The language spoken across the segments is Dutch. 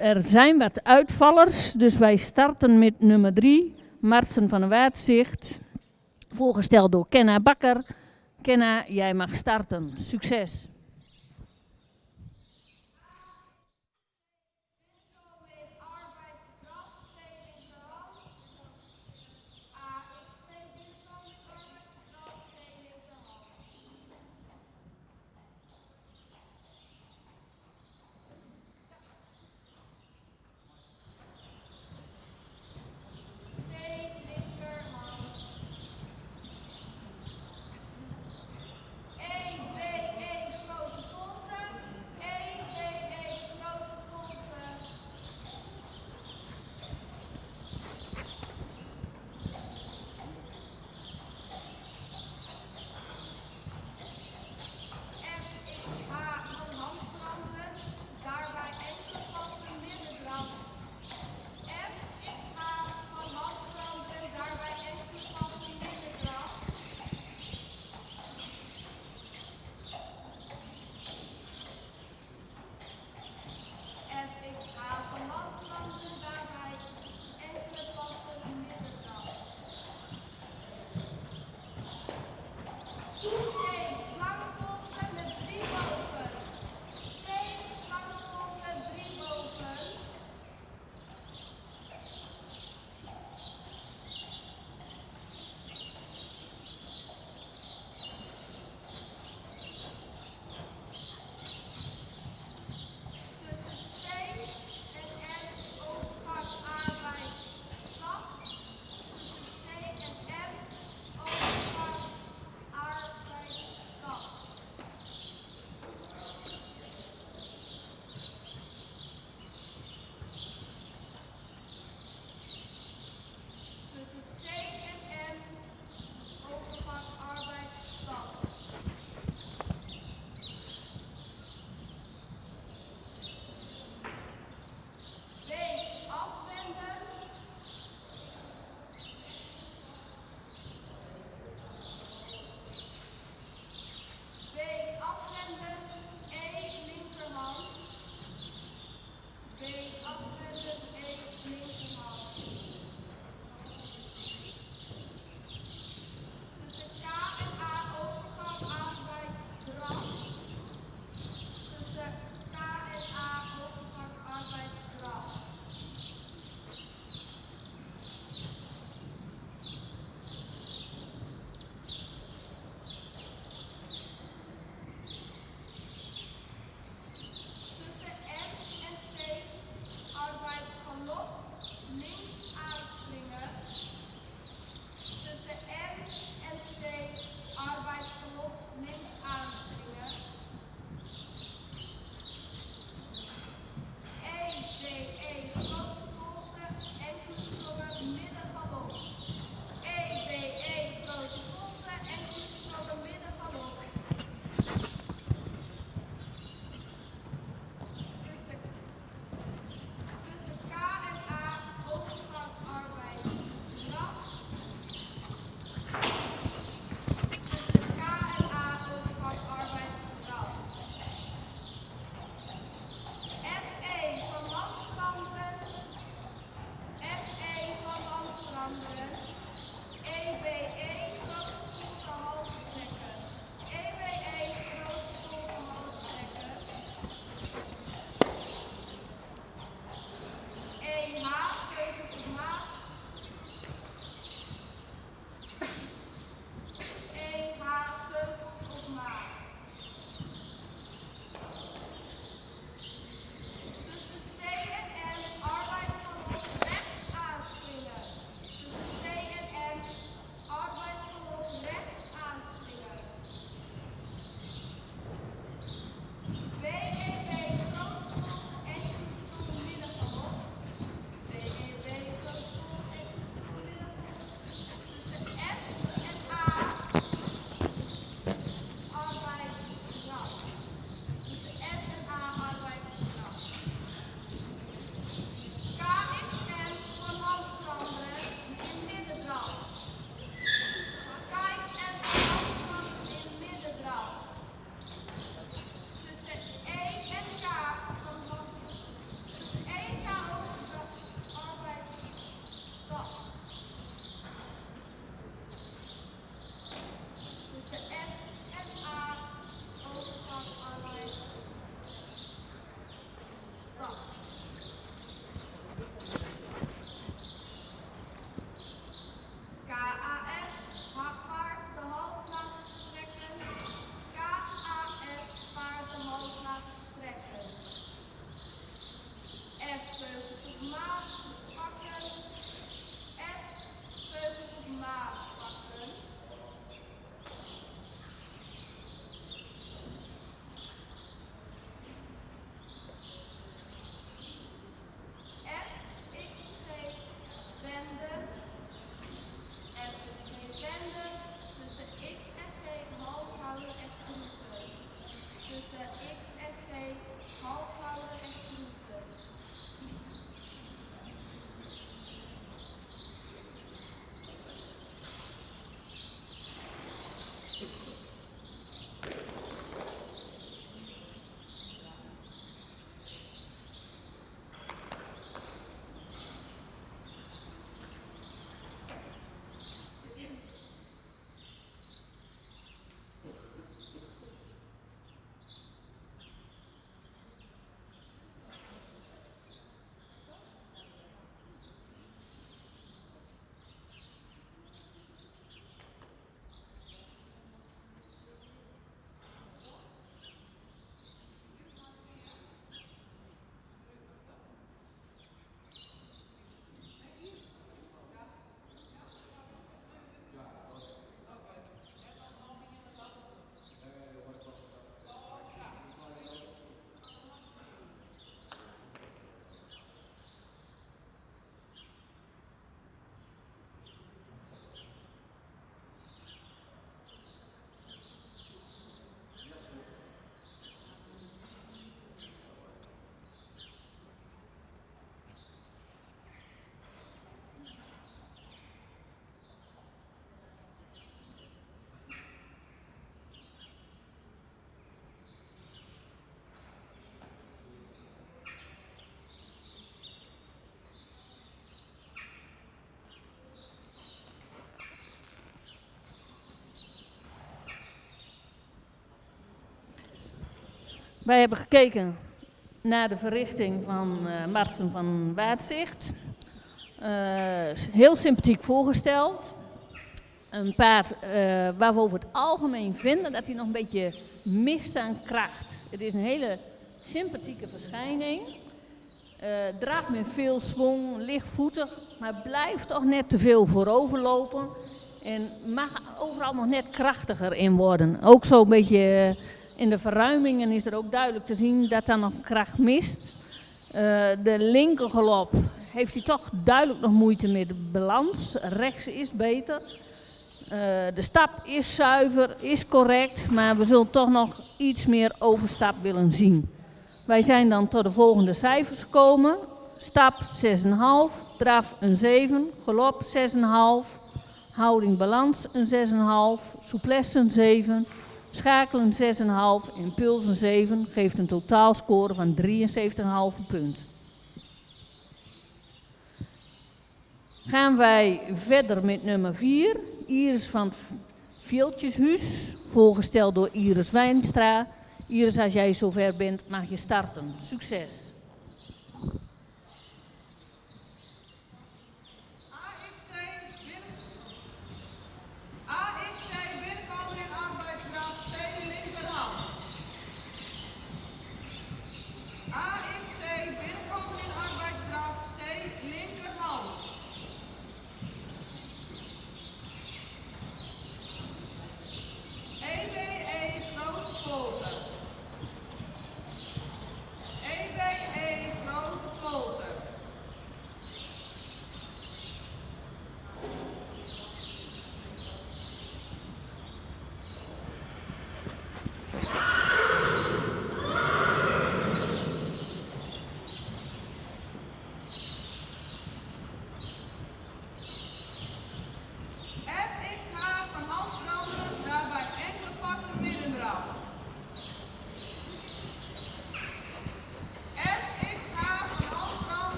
Er zijn wat uitvallers, dus wij starten met nummer 3, Marten van der Waardzicht, voorgesteld door Kenna Bakker. Kenna, jij mag starten. Succes! Wij hebben gekeken naar de verrichting van Marten van Waadzicht. Heel sympathiek voorgesteld. Een paard waarvan we over het algemeen vinden dat hij nog een beetje mist aan kracht. Het is een hele sympathieke verschijning. Draaft met veel zwang, lichtvoetig, maar blijft toch net te veel vooroverlopen. En mag overal nog net krachtiger in worden. Ook zo'n beetje in de verruimingen is er ook duidelijk te zien dat daar nog kracht mist. De linkergalop heeft hij toch duidelijk nog moeite met de balans. Rechts is beter. De stap is zuiver, is correct, maar we zullen toch nog iets meer overstap willen zien. Wij zijn dan tot de volgende cijfers gekomen. Stap 6,5, draf een 7, galop 6,5, houding balans een 6,5, souplesse een 7, schakelen 6,5, impuls een 7, geeft een totaalscore van 73,5 punt. Gaan wij verder met nummer 4, Iris van het Veeltjeshuis, voorgesteld door Iris Wijnstra. Iris, als jij zover bent, mag je starten. Succes!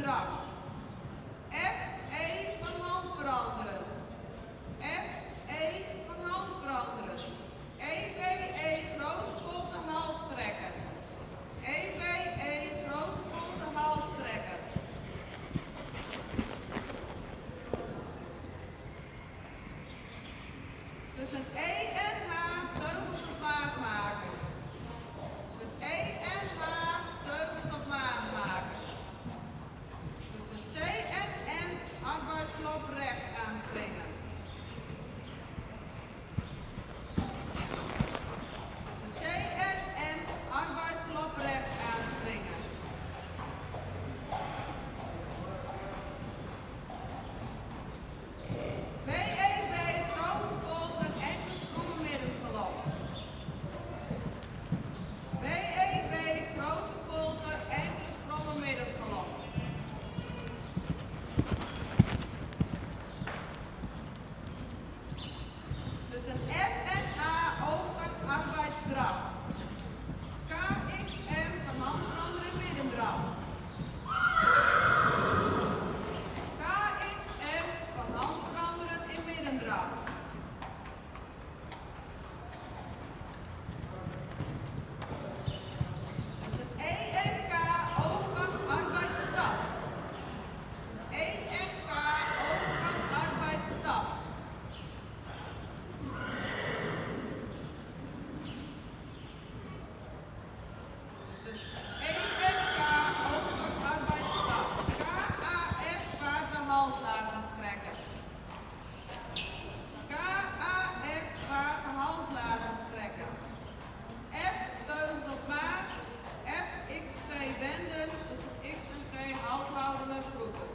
arbeidsdrang. F-E van hand veranderen. F-E van hand veranderen. E-B-E grote volte hals trekken. E-B-E grote volte hals trekken. Tussen E en H teugels op maat maken. Tussen E en H teugels op maat maken. Tussen C en M arbeidsklop rechts aanspringen. Tussen C en M arbeidsklop rechts aanspringen. B-E-B grote volte enkele sprongen middengalop. B-E-B grote volte enkele sprongen middengalop. Tussen F en A overgang arbeidsdrang. KXM van hand veranderen middendrang. KXM van hand veranderen in middendrang. Tussen E en K overgang arbeidsstap. E en K overgang arbeidsstap. E en K overgang arbeidsstap. KAF paard de hals laten strekken. KAF paard de hals laten strekken. F teugels op maat. F X G wenden. Dus X en G halt houden met voeten.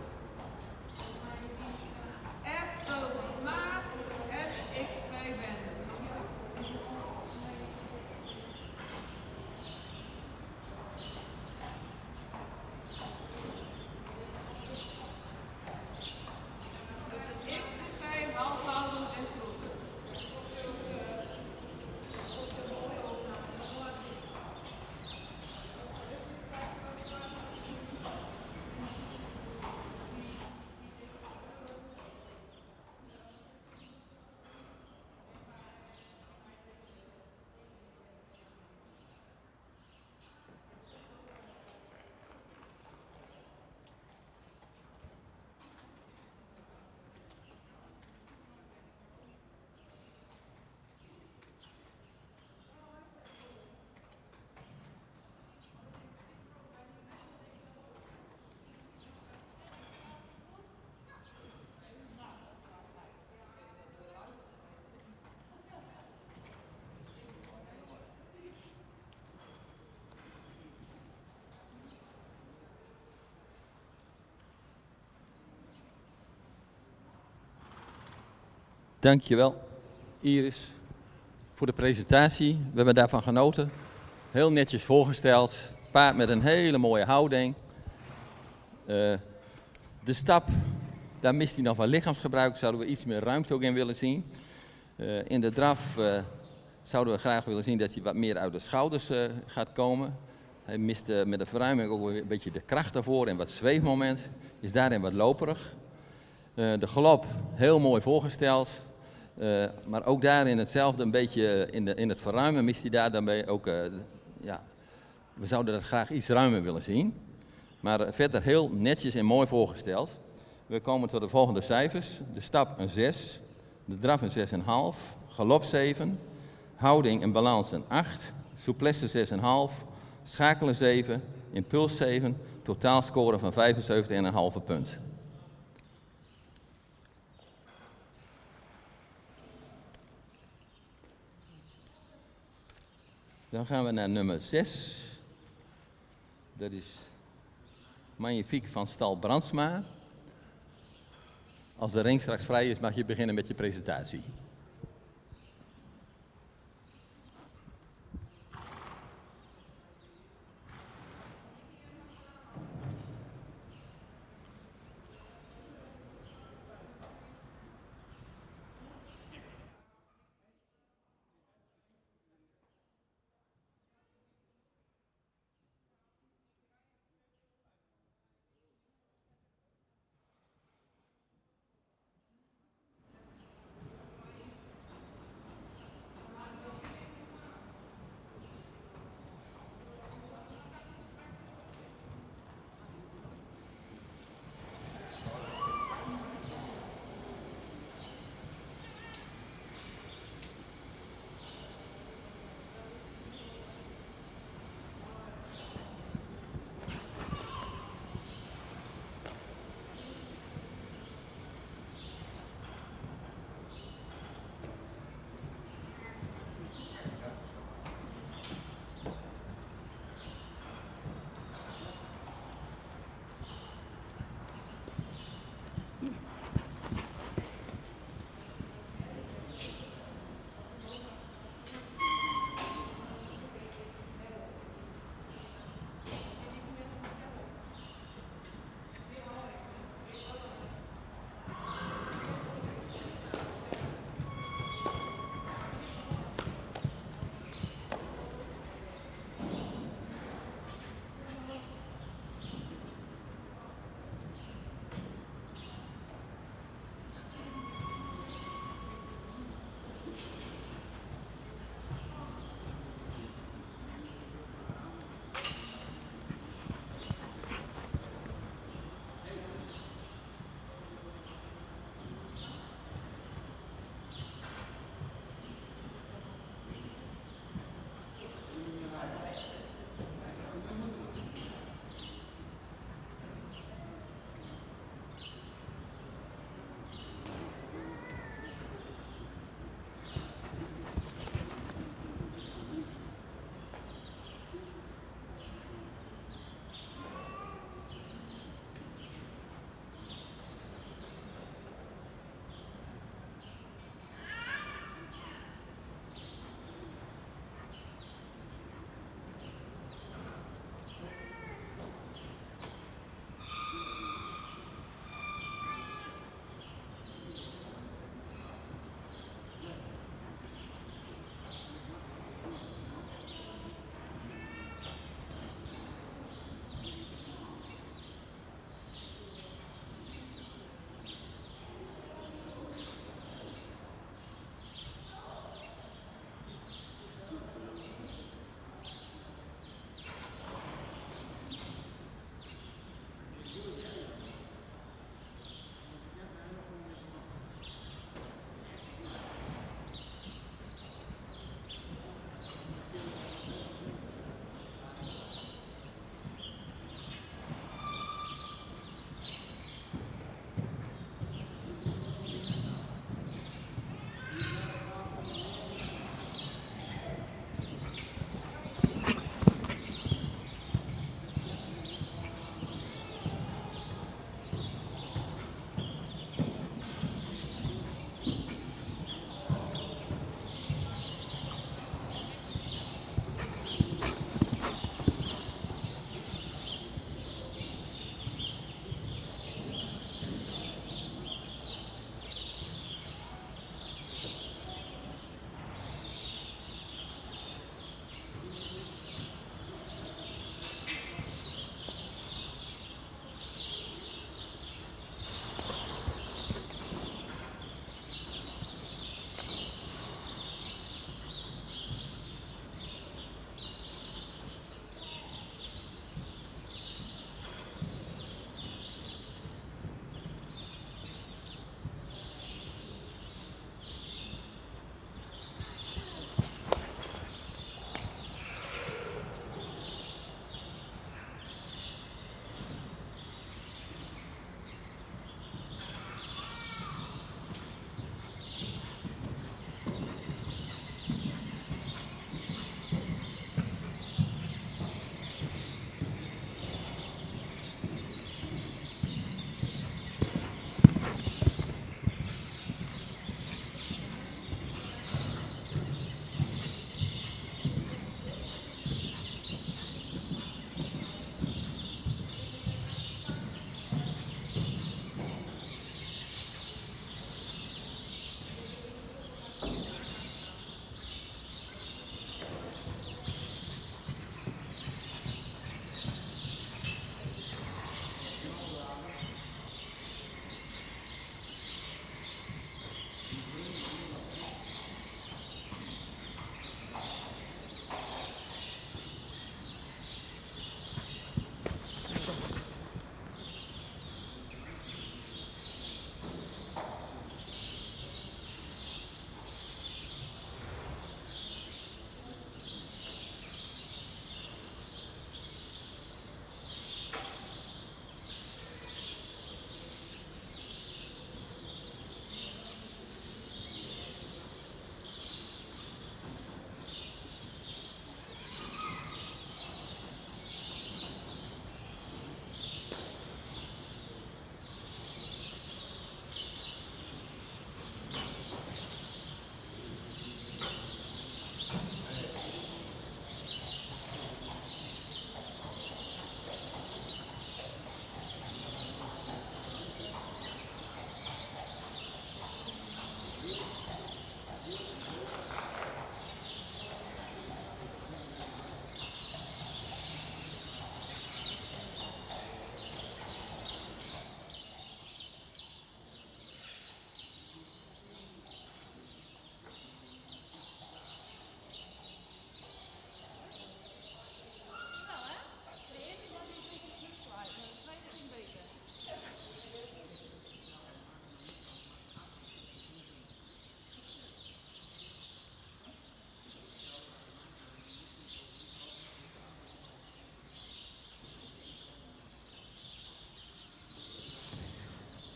F teugels op maat. F X G wenden. Tussen X en G halt houden en voeten. Dankjewel, Iris, voor de presentatie. We hebben daarvan genoten. Heel netjes voorgesteld. Paard met een hele mooie houding. De stap, daar mist hij nog wel lichaamsgebruik. Zouden we iets meer ruimte ook in willen zien. In de draf zouden we graag willen zien dat hij wat meer uit de schouders gaat komen. Hij mist met de verruiming ook weer een beetje de kracht daarvoor en wat zweefmoment. Is daarin wat loperig. De galop, heel mooi voorgesteld. Maar ook daarin hetzelfde, een beetje in het verruimen mist hij daar dan ook. Ja, we zouden dat graag iets ruimer willen zien. Maar verder heel netjes en mooi voorgesteld. We komen tot de volgende cijfers. De stap een 6, de draf een 6,5, galop 7, houding en balans een 8, souplesse 6,5, schakelen 7, impuls 7, totaalscore van 75,5 punt. Dan gaan we naar nummer 6. Dat is Magnifiek van stal Brandsma. Als de ring straks vrij is, mag je beginnen met je presentatie.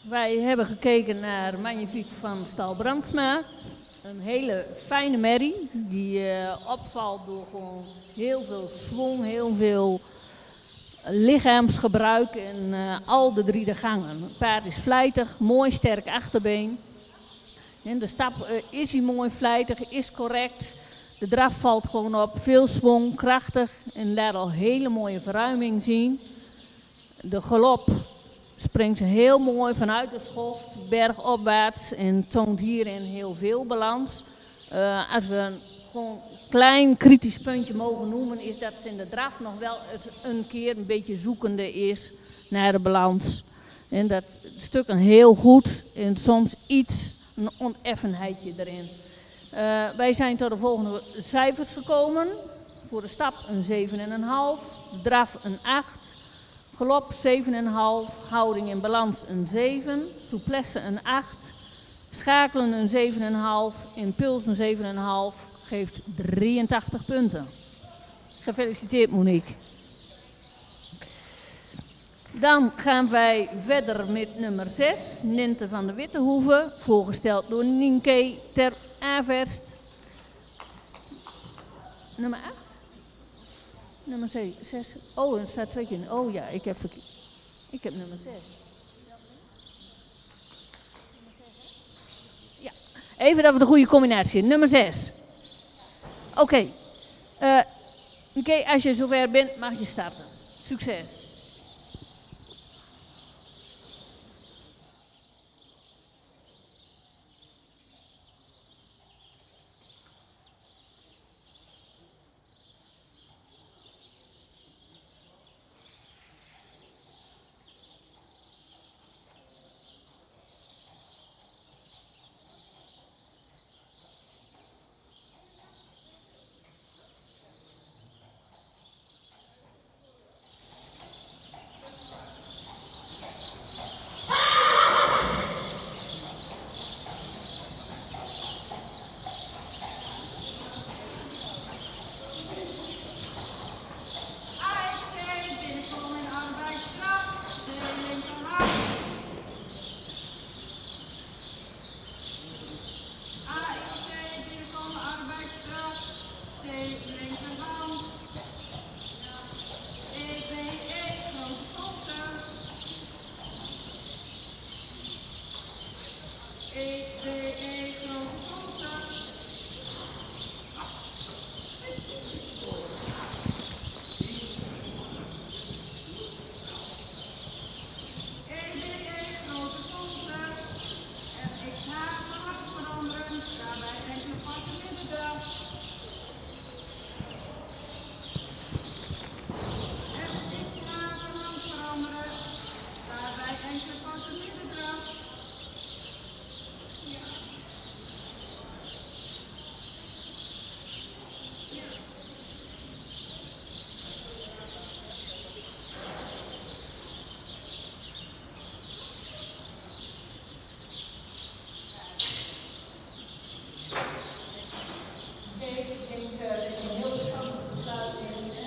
Wij hebben gekeken naar Magnifique van Stal Brandsma. Een hele fijne merrie die opvalt door gewoon heel veel swing, heel veel lichaamsgebruik in al de 3 gangen. Het paard is vlijtig, mooi sterk achterbeen. En de stap is hij mooi vlijtig, is correct. De draf valt gewoon op, veel swing, krachtig en laat al hele mooie verruiming zien. De galop springt ze heel mooi vanuit de schoft, bergopwaarts en toont hierin heel veel balans. Als we gewoon een klein kritisch puntje mogen noemen, is dat ze in de draf nog wel eens een keer een beetje zoekende is naar de balans. En dat stukken heel goed en soms iets een oneffenheidje erin. Wij zijn tot de volgende cijfers gekomen. Voor de stap een 7,5, draf een 8, galop 7,5, houding in balans een 7, souplesse een 8, schakelen een 7,5, impuls een 7,5, geeft 83 punten. Gefeliciteerd Monique. Dan gaan wij verder met nummer 6, Ninte van de Wittehoeve, voorgesteld door Nienke ter Averst. Nummer 8? Nummer 6. Oh, er staat 2 keer in. Oh ja, ik heb nummer 6. Ja, even dat we de goede combinatie hebben. Nummer 6. Oké. Nienke, als je zover bent, mag je starten. Succes.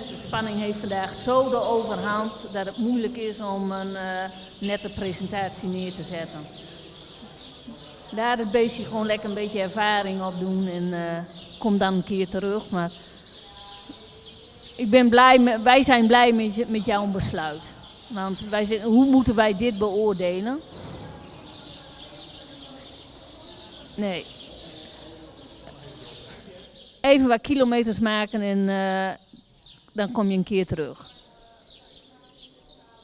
De spanning heeft vandaag zo de overhand dat het moeilijk is om een nette presentatie neer te zetten. Daar het beestje gewoon lekker een beetje ervaring op doen en kom dan een keer terug. Maar ik ben blij, wij zijn blij met jouw besluit. Want wij zeggen, hoe moeten wij dit beoordelen? Nee. Even wat kilometers maken en dan kom je een keer terug.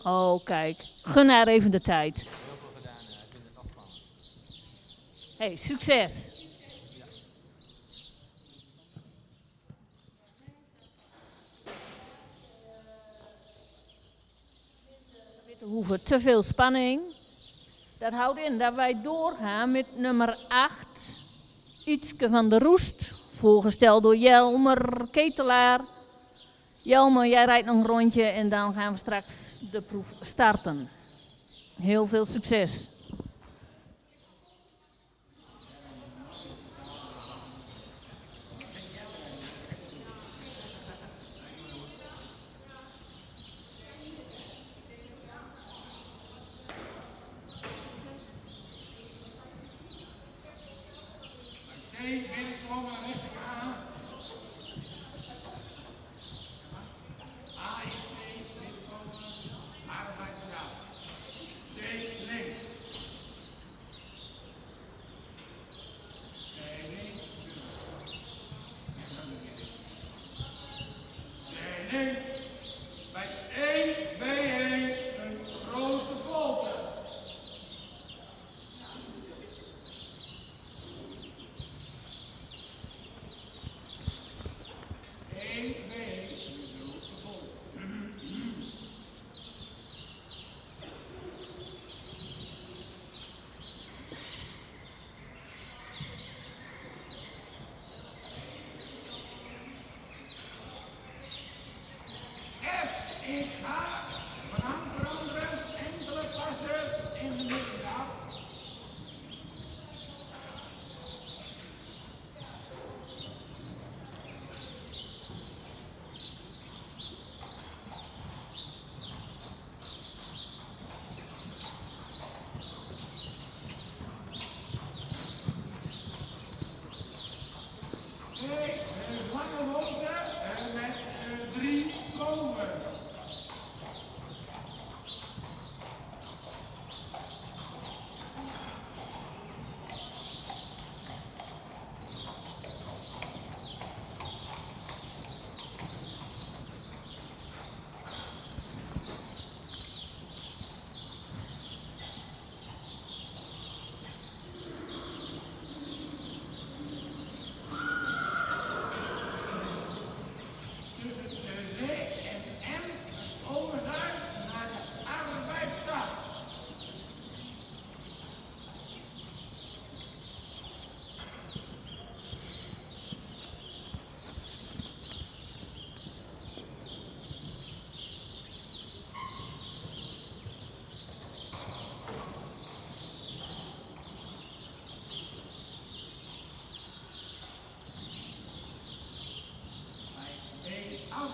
Oh, kijk. Gun haar even de tijd. Heel veel gedaan. Ik vind het afvallen. Hey, succes. We hoeven te veel spanning. Dat houdt in dat wij doorgaan met nummer 8. Ietske van der Roest. Voorgesteld door Jelmer Ketelaar. Jelmer, jij rijdt nog een rondje en dan gaan we straks de proef starten. Heel veel succes.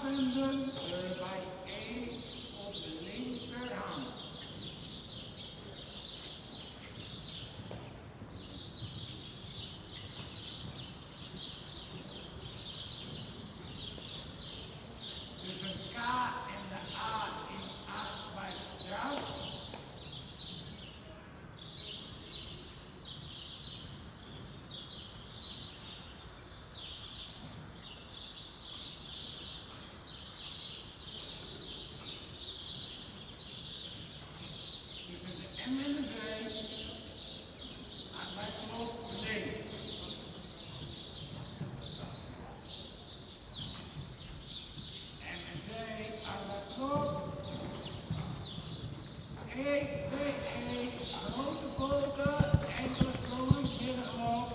vinden bij E op de linkerhand. Tussen K en de A in arbeidskracht. Tussen de M en de Z, arbeidsklok links. M en Z, arbeidsklok. Grote volken, enkele sprongen, middengeloof.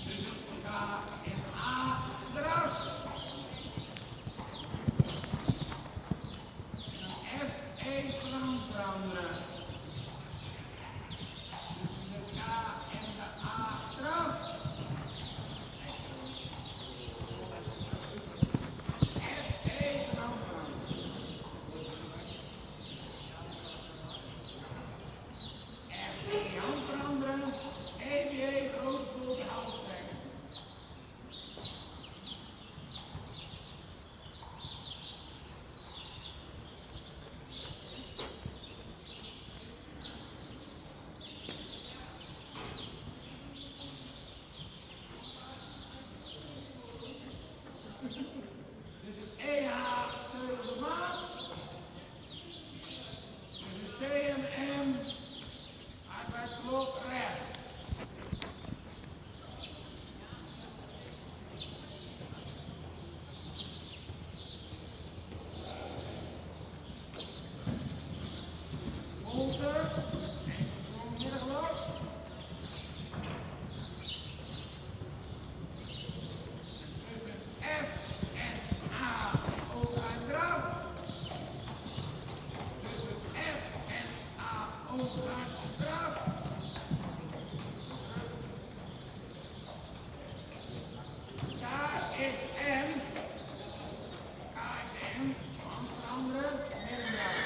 Tussen K en A, eraf. En dan F1 veranderen. Tussen de K en de A, eraf. F1 veranderen. F1 hand veranderen. EBA, grote volken, halstrekken. Tussen EH, teugel maat. Tussen C en M, arbeidsklok rechts. Volter, en sprong middengeloof. Tussen F en A, ook uit draf. Tussen F en A, ook uit draf. KXM, hand veranderen, middendraf.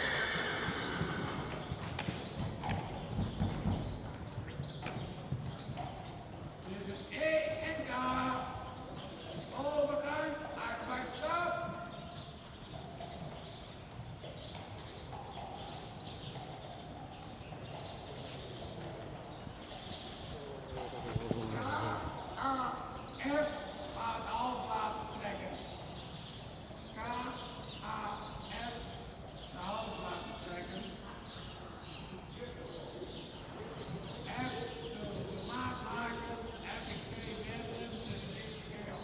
Tussen E en K, overgang, arbeidsstap. A, F, laat half laten strekken. K, A, F, de hals laten strekken. F, zullen we maat maken. F is 2 meter, dus het is scale.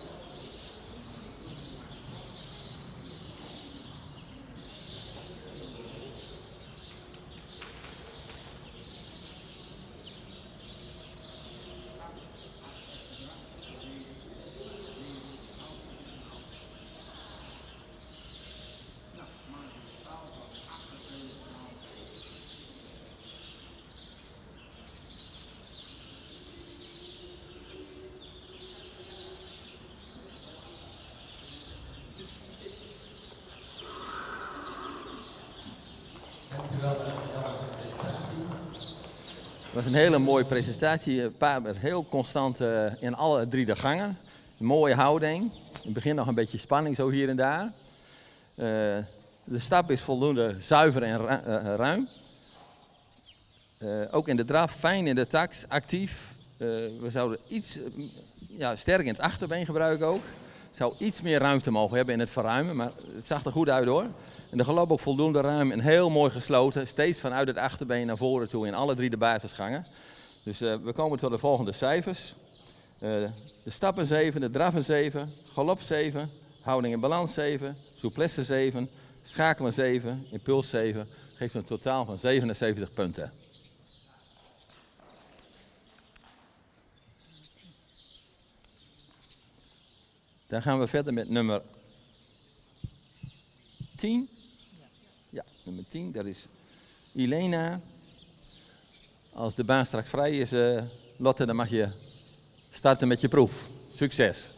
Nou, maak je de taal van 28,5. Het was een hele mooie presentatie. Paap werd heel constant in alle 3 de gangen. Een mooie houding. In het begin nog een beetje spanning zo hier en daar. De stap is voldoende zuiver en ruim. Ook in de draf, fijn in de tax, actief. We zouden iets sterk in het achterbeen gebruiken ook. Zou iets meer ruimte mogen hebben in het verruimen, maar het zag er goed uit hoor. En de galop ook voldoende ruim en heel mooi gesloten. Steeds vanuit het achterbeen naar voren toe in alle 3 de basisgangen. Dus we komen tot de volgende cijfers. De stap een 7, de draf een 7, galop 7, houding en balans 7, souplesse 7, schakelen 7, impuls 7. Geeft een totaal van 77 punten. Dan gaan we verder met nummer 10. Ja, nummer 10, dat is Ilena. Als de baan straks vrij is, Lotte, dan mag je starten met je proef. Succes!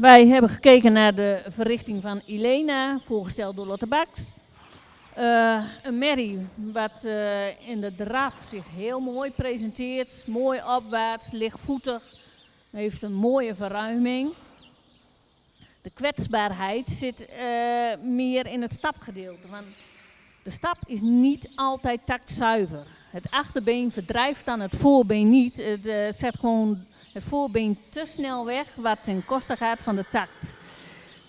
Wij hebben gekeken naar de verrichting van Ilena, voorgesteld door Lotte Baks. Een merrie wat in de draf zich heel mooi presenteert. Mooi opwaarts, lichtvoetig. Heeft een mooie verruiming. De kwetsbaarheid zit meer in het stapgedeelte. Want de stap is niet altijd taktzuiver. Het achterbeen verdrijft dan het voorbeen niet. Het zet gewoon het voorbeen te snel weg, wat ten koste gaat van de takt.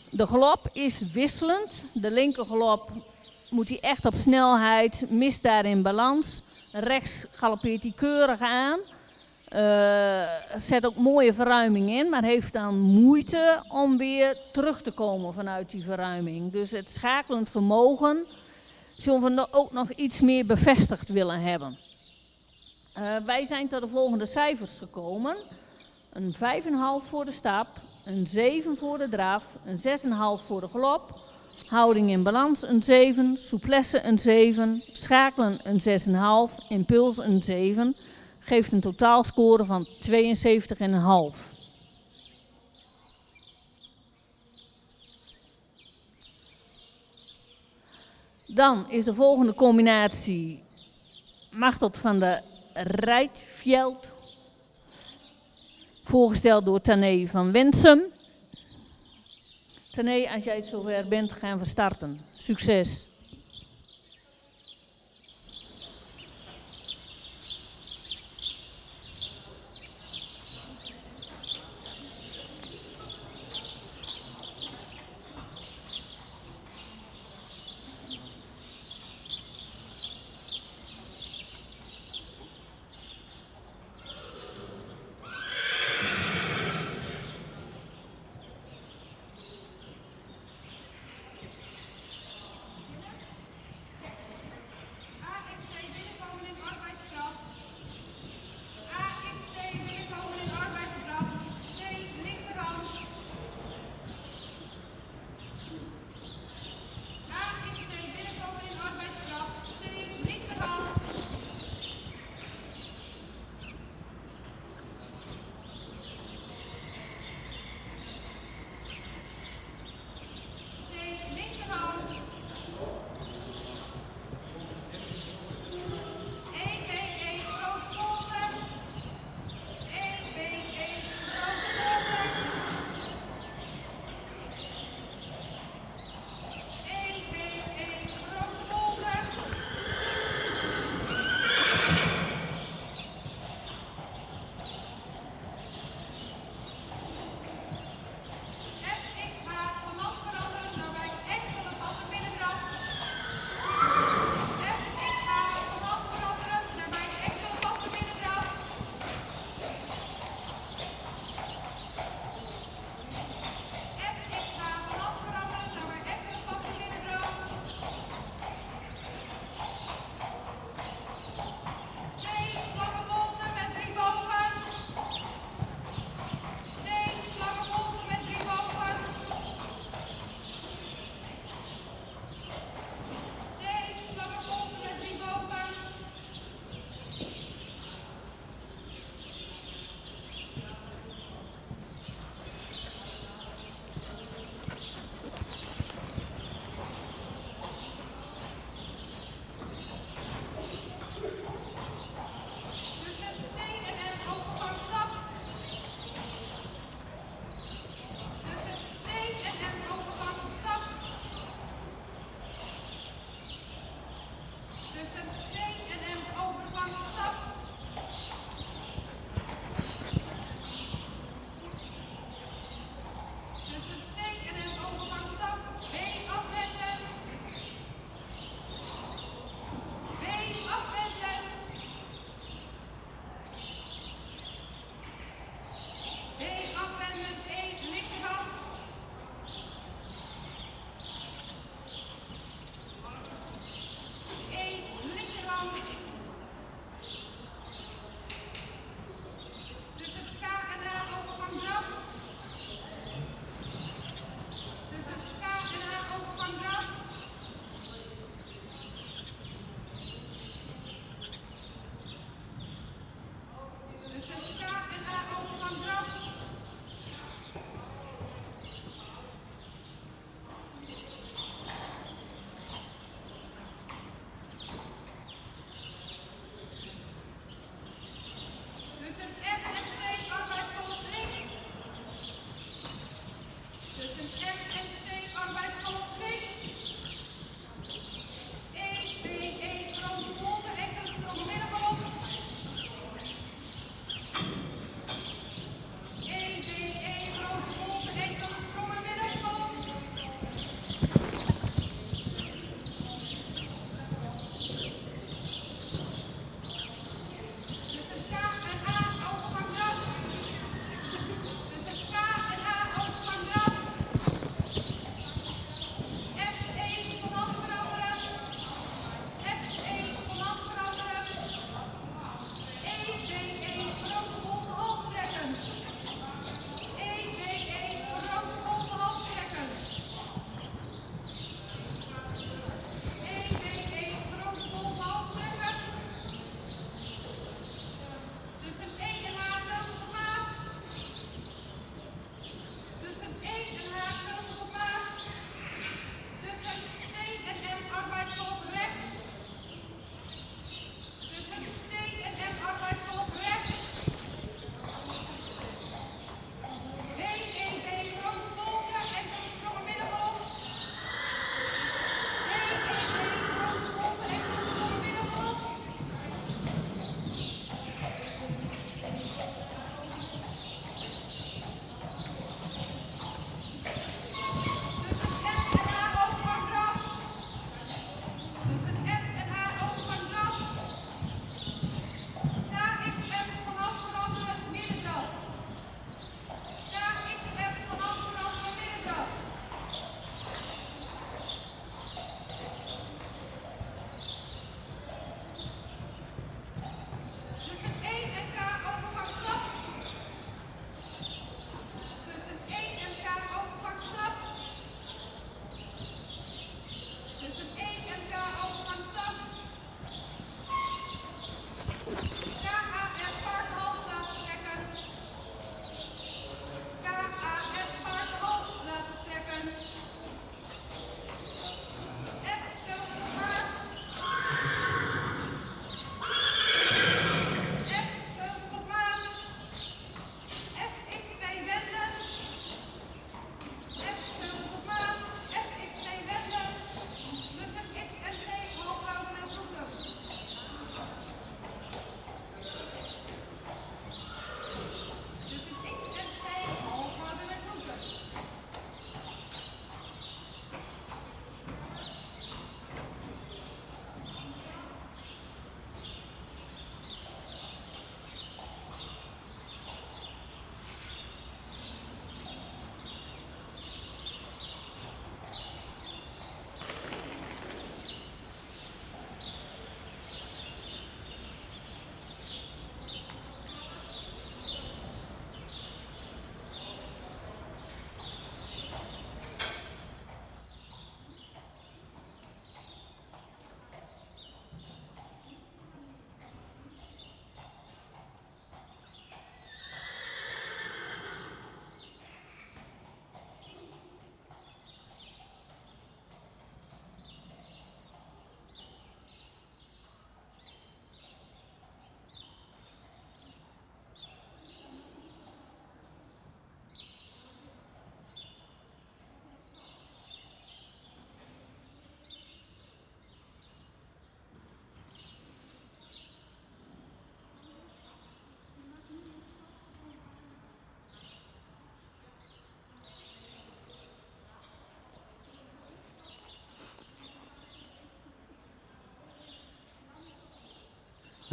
De galop is wisselend. De linker galop moet hij echt op snelheid, mist daarin balans. Rechts galoppeert hij keurig aan. Zet ook mooie verruiming in, maar heeft dan moeite om weer terug te komen vanuit die verruiming. Dus het schakelend vermogen zullen we ook nog iets meer bevestigd willen hebben. Wij zijn tot de volgende cijfers gekomen. Een 5,5 voor de stap, een 7 voor de draf, een 6,5 voor de galop. Houding in balans een 7, souplesse een 7, schakelen een 6,5, impuls een 7. Geeft een totaalscore van 72,5. Dan is de volgende combinatie Machteld van de Rietveld, voorgesteld door Tané van Wensum. Tané, als jij het zover bent, gaan we starten. Succes!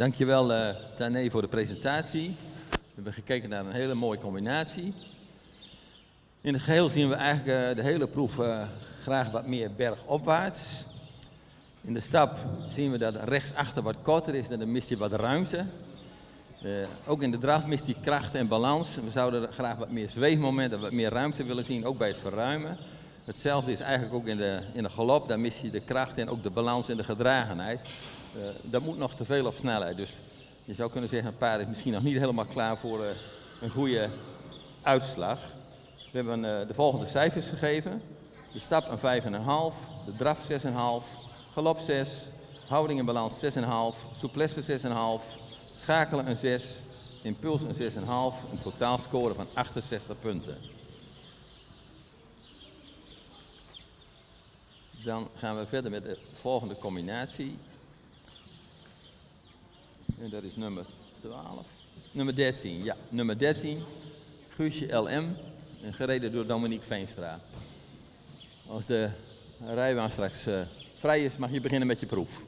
Dankjewel Tané voor de presentatie. We hebben gekeken naar een hele mooie combinatie. In het geheel zien we eigenlijk de hele proef graag wat meer bergopwaarts. In de stap zien we dat rechtsachter wat korter is en dan mist hij wat ruimte. Ook in de draf mist hij kracht en balans. We zouden graag wat meer zweefmomenten, wat meer ruimte willen zien, ook bij het verruimen. Hetzelfde is eigenlijk ook in de galop, daar mist hij de kracht en ook de balans en de gedragenheid. Dat moet nog te veel op snelheid. Dus je zou kunnen zeggen, een paard is misschien nog niet helemaal klaar voor een goede uitslag. We hebben de volgende cijfers gegeven. De stap een 5,5, de draf 6,5, galop 6, houding en balans 6,5, souplesse 6,5, schakelen een 6, impuls een 6,5, een totaalscore van 68 punten. Dan gaan we verder met de volgende combinatie. En dat is nummer 12. Nummer 13, ja. Nummer 13, Guusje LM, en gereden door Dominique Veenstra. Als de rijbaan straks vrij is, mag je beginnen met je proef.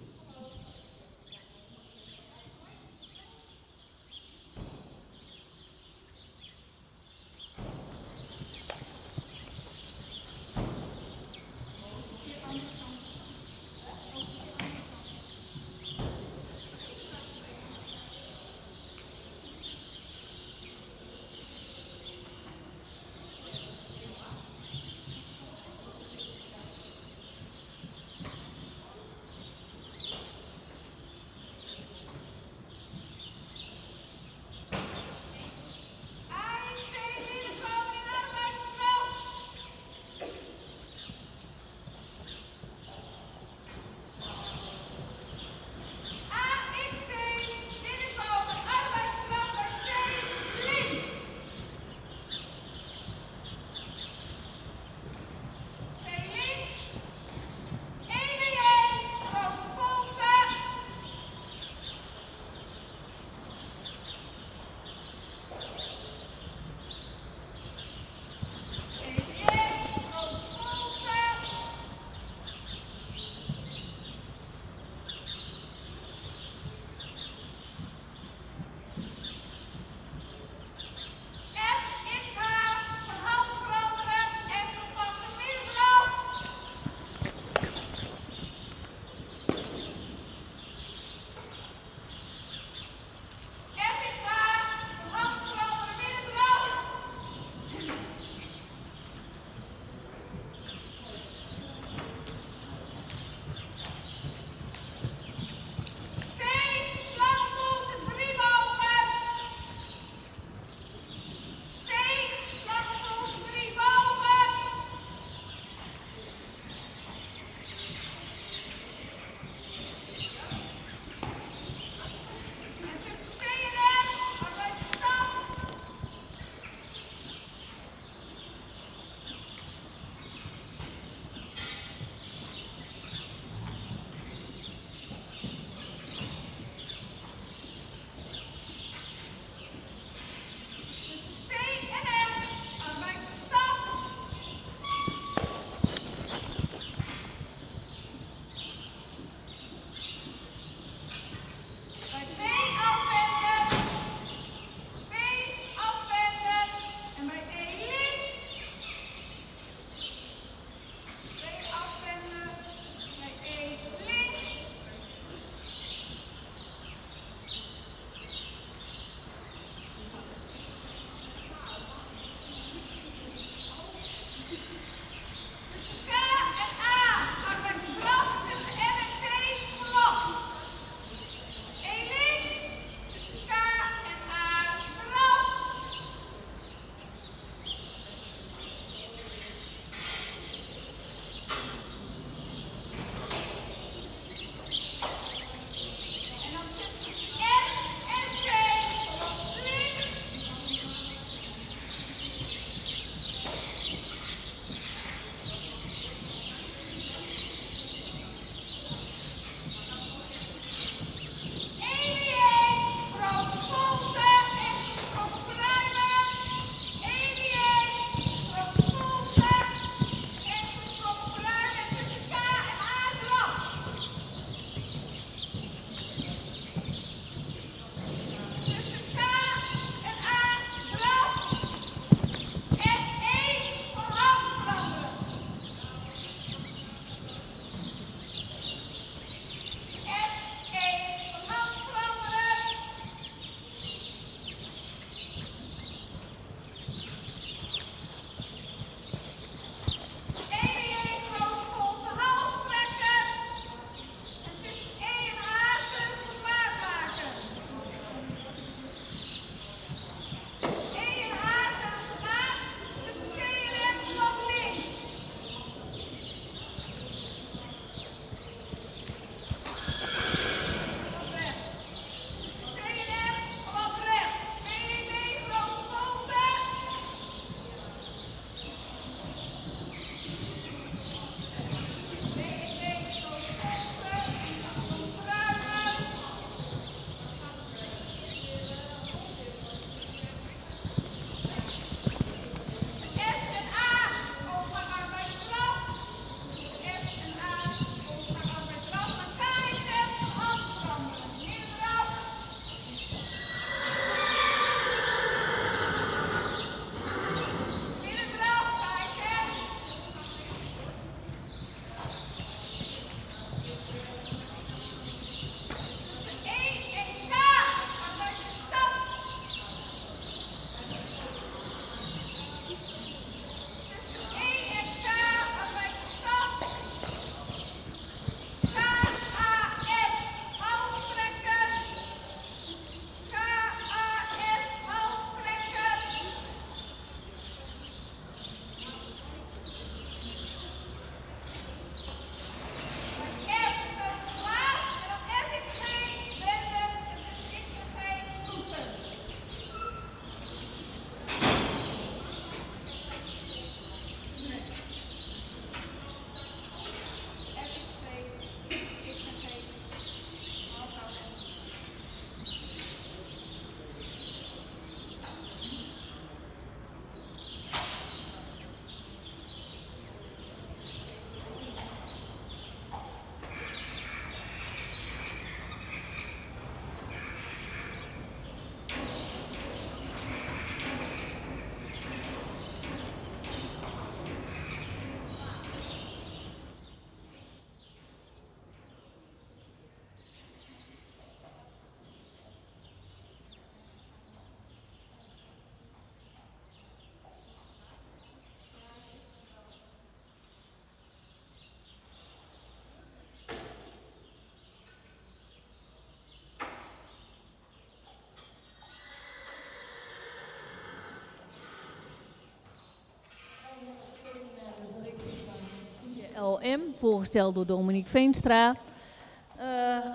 LM, voorgesteld door Dominique Veenstra.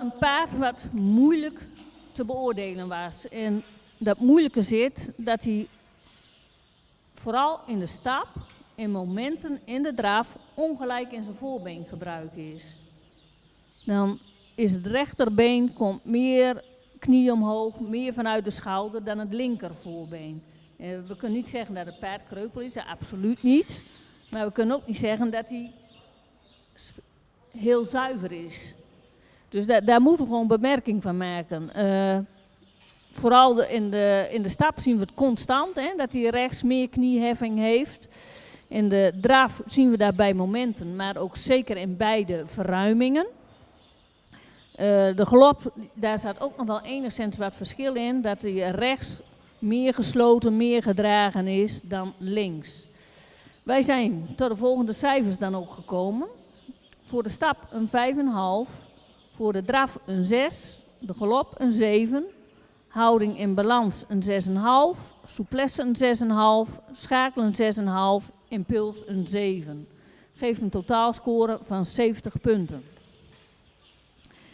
Een paard wat moeilijk te beoordelen was. En dat moeilijke zit dat hij vooral in de stap, in momenten, in de draf, ongelijk in zijn voorbeengebruik is. Dan is het rechterbeen, komt meer knie omhoog, meer vanuit de schouder dan het linker voorbeen. We kunnen niet zeggen dat het paard kreupel is, absoluut niet. Maar we kunnen ook niet zeggen dat hij heel zuiver is. Dus daar moeten we gewoon bemerking van maken. Vooral in de stap zien we het constant, hè, dat hij rechts meer knieheffing heeft. In de draf zien we dat bij momenten, maar ook zeker in beide verruimingen. De galop, daar zat ook nog wel enigszins wat verschil in, dat hij rechts meer gesloten, meer gedragen is dan links. Wij zijn tot de volgende cijfers dan ook gekomen. Voor de stap een 5,5, voor de draf een 6, de galop een 7, houding in balans een 6,5, souplesse een 6,5, schakelen een 6,5, impuls een 7. Geeft een totaalscore van 70 punten.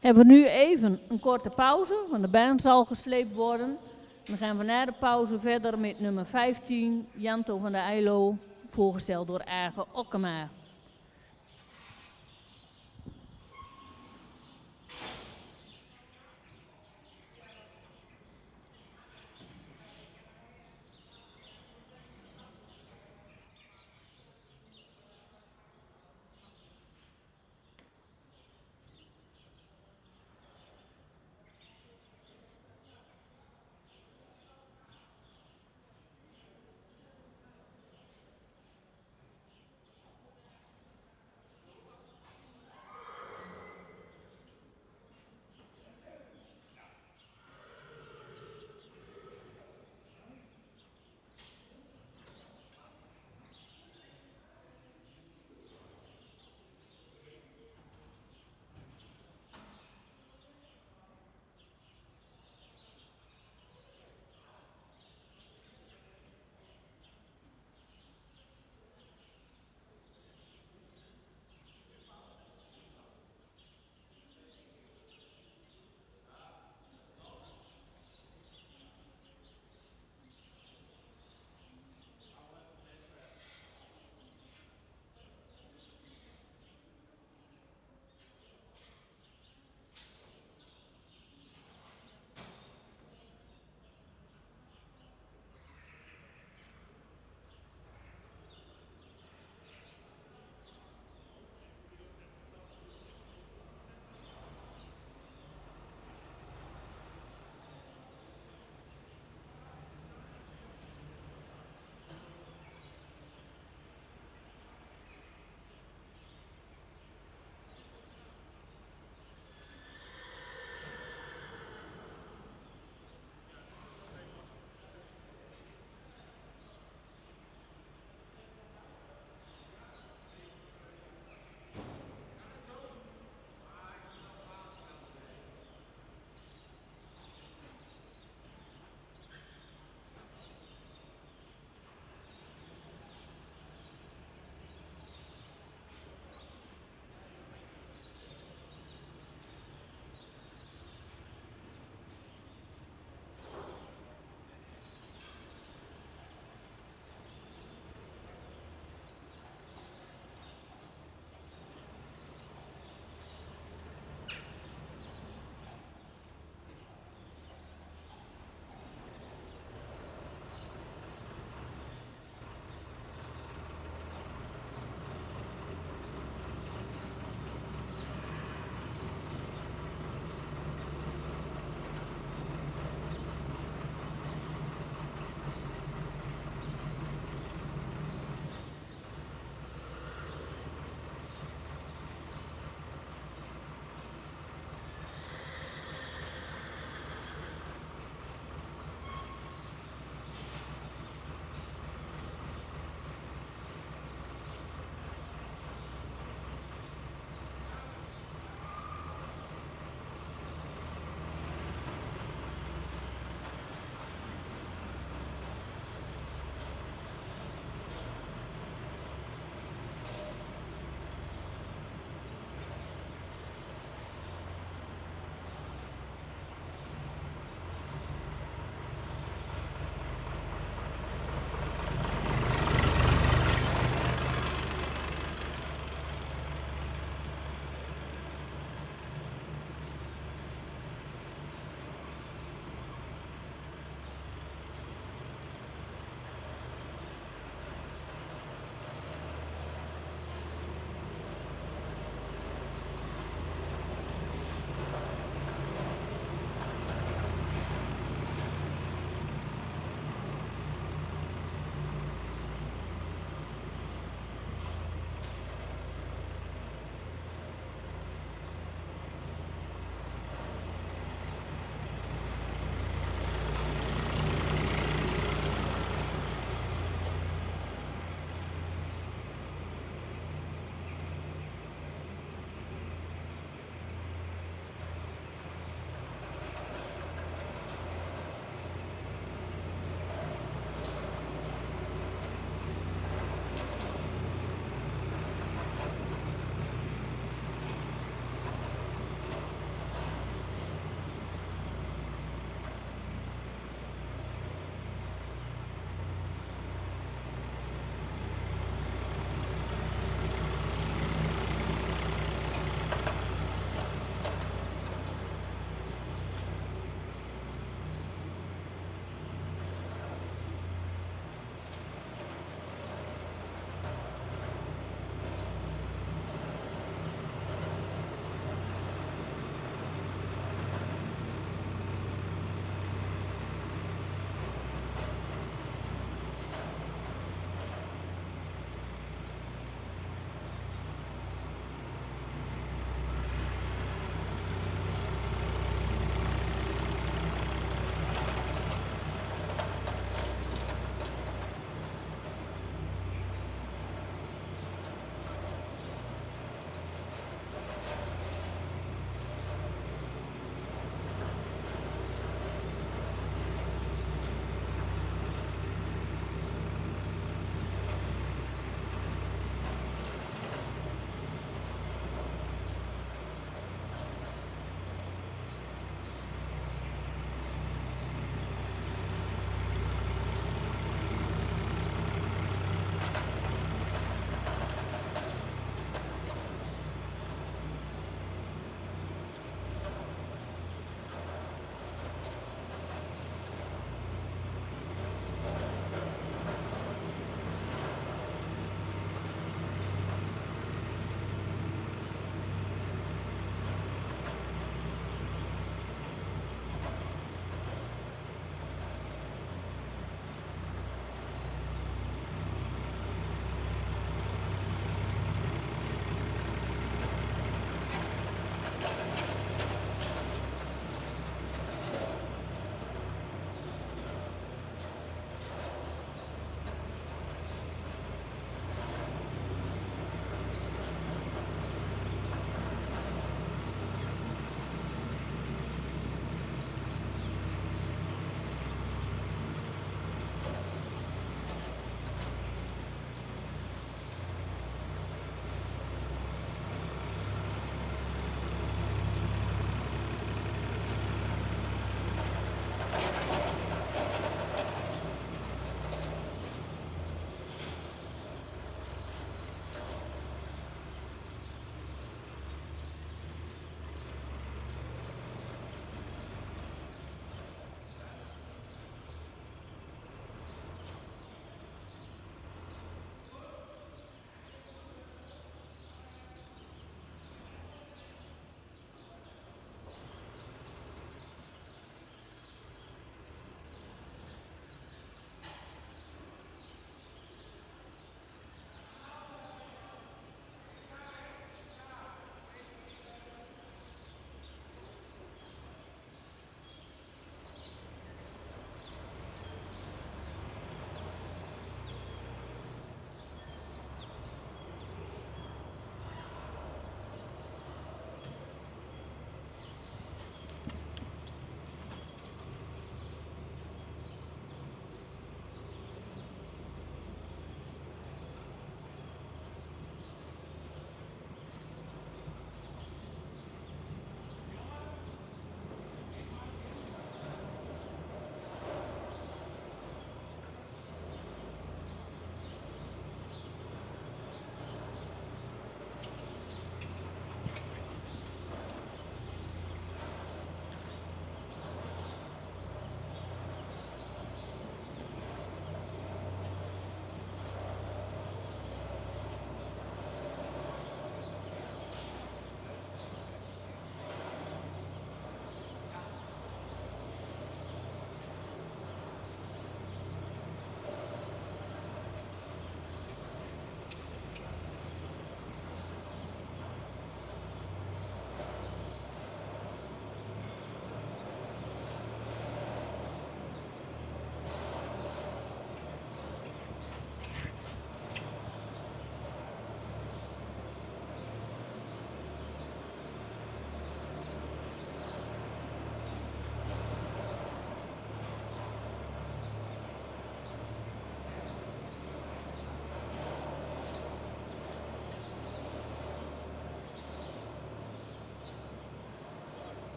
Hebben we nu even een korte pauze, want de baan zal gesleept worden. Dan gaan we na de pauze verder met nummer 15, Janto van der Eilo, voorgesteld door Age Okkema.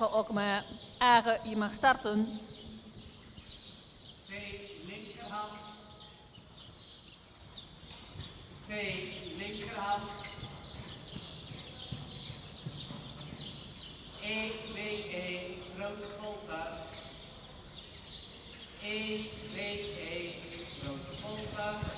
zeggen ook maar, Age, je mag starten. C linkerhand. C linkerhand. E, B, E, grote volte. E, B, E, grote volte.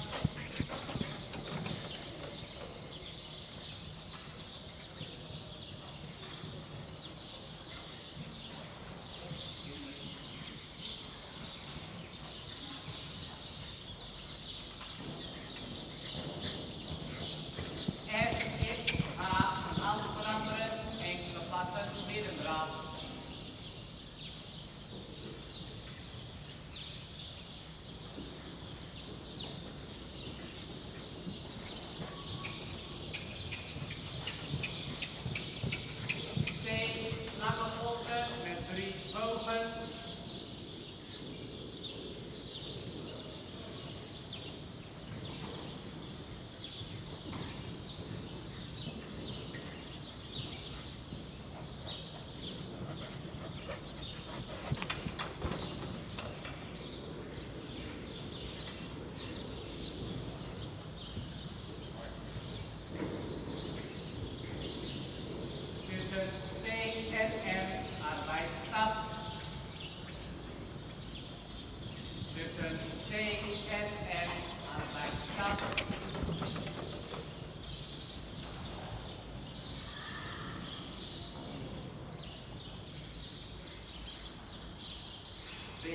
Tussen C en N arbeidsstap. B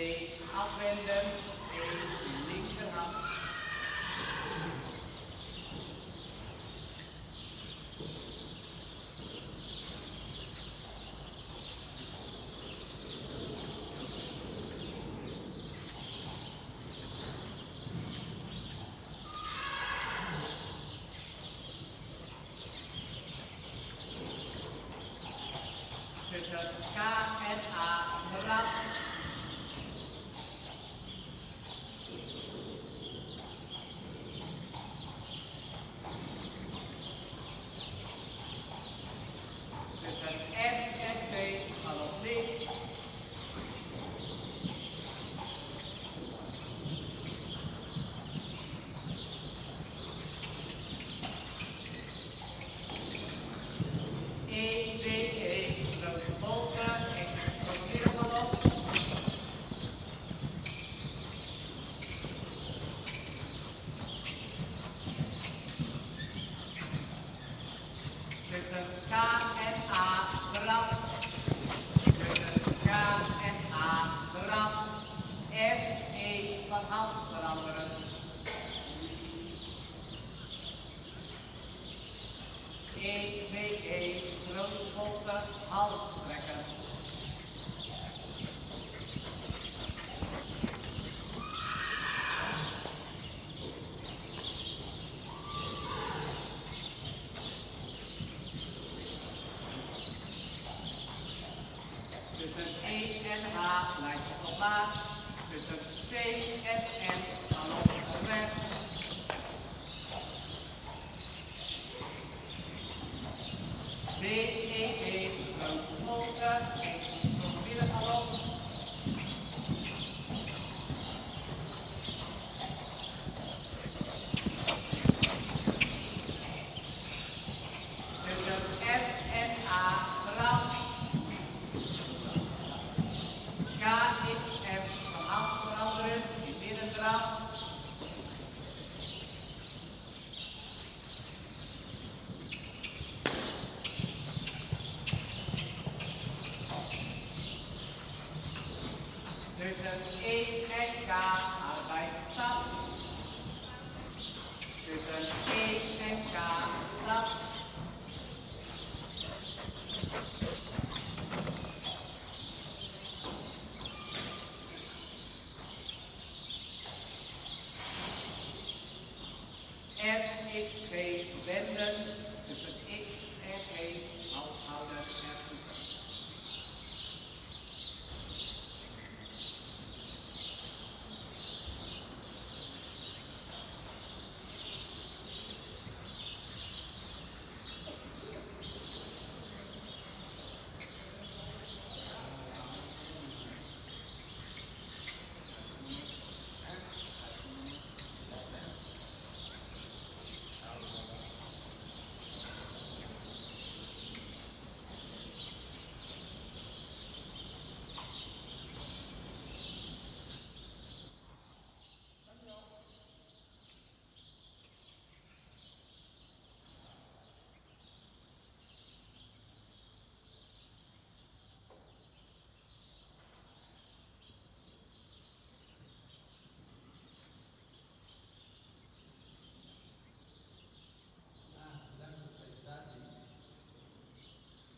afwenden, E linkerhand. Tussen K en A rad. Tussen N en C galop links. E, B, E, grote volte, explosieve galop. Tussen K en A draf. Tussen K en A draf. F, E van hand veranderen. E, B, E, grote volte, hals trekken. Tussen E en H lijkt het op maat. Tussen C en N galop rechts. B, E, E, grote volte, explosieve galop. Tussen F en A draf. K, X, F van hand veranderen in binnendraf. Tussen E en K arbeidsstap. Tussen E en K stap. F, X, G wenden. Tussen X en G houden en voeten.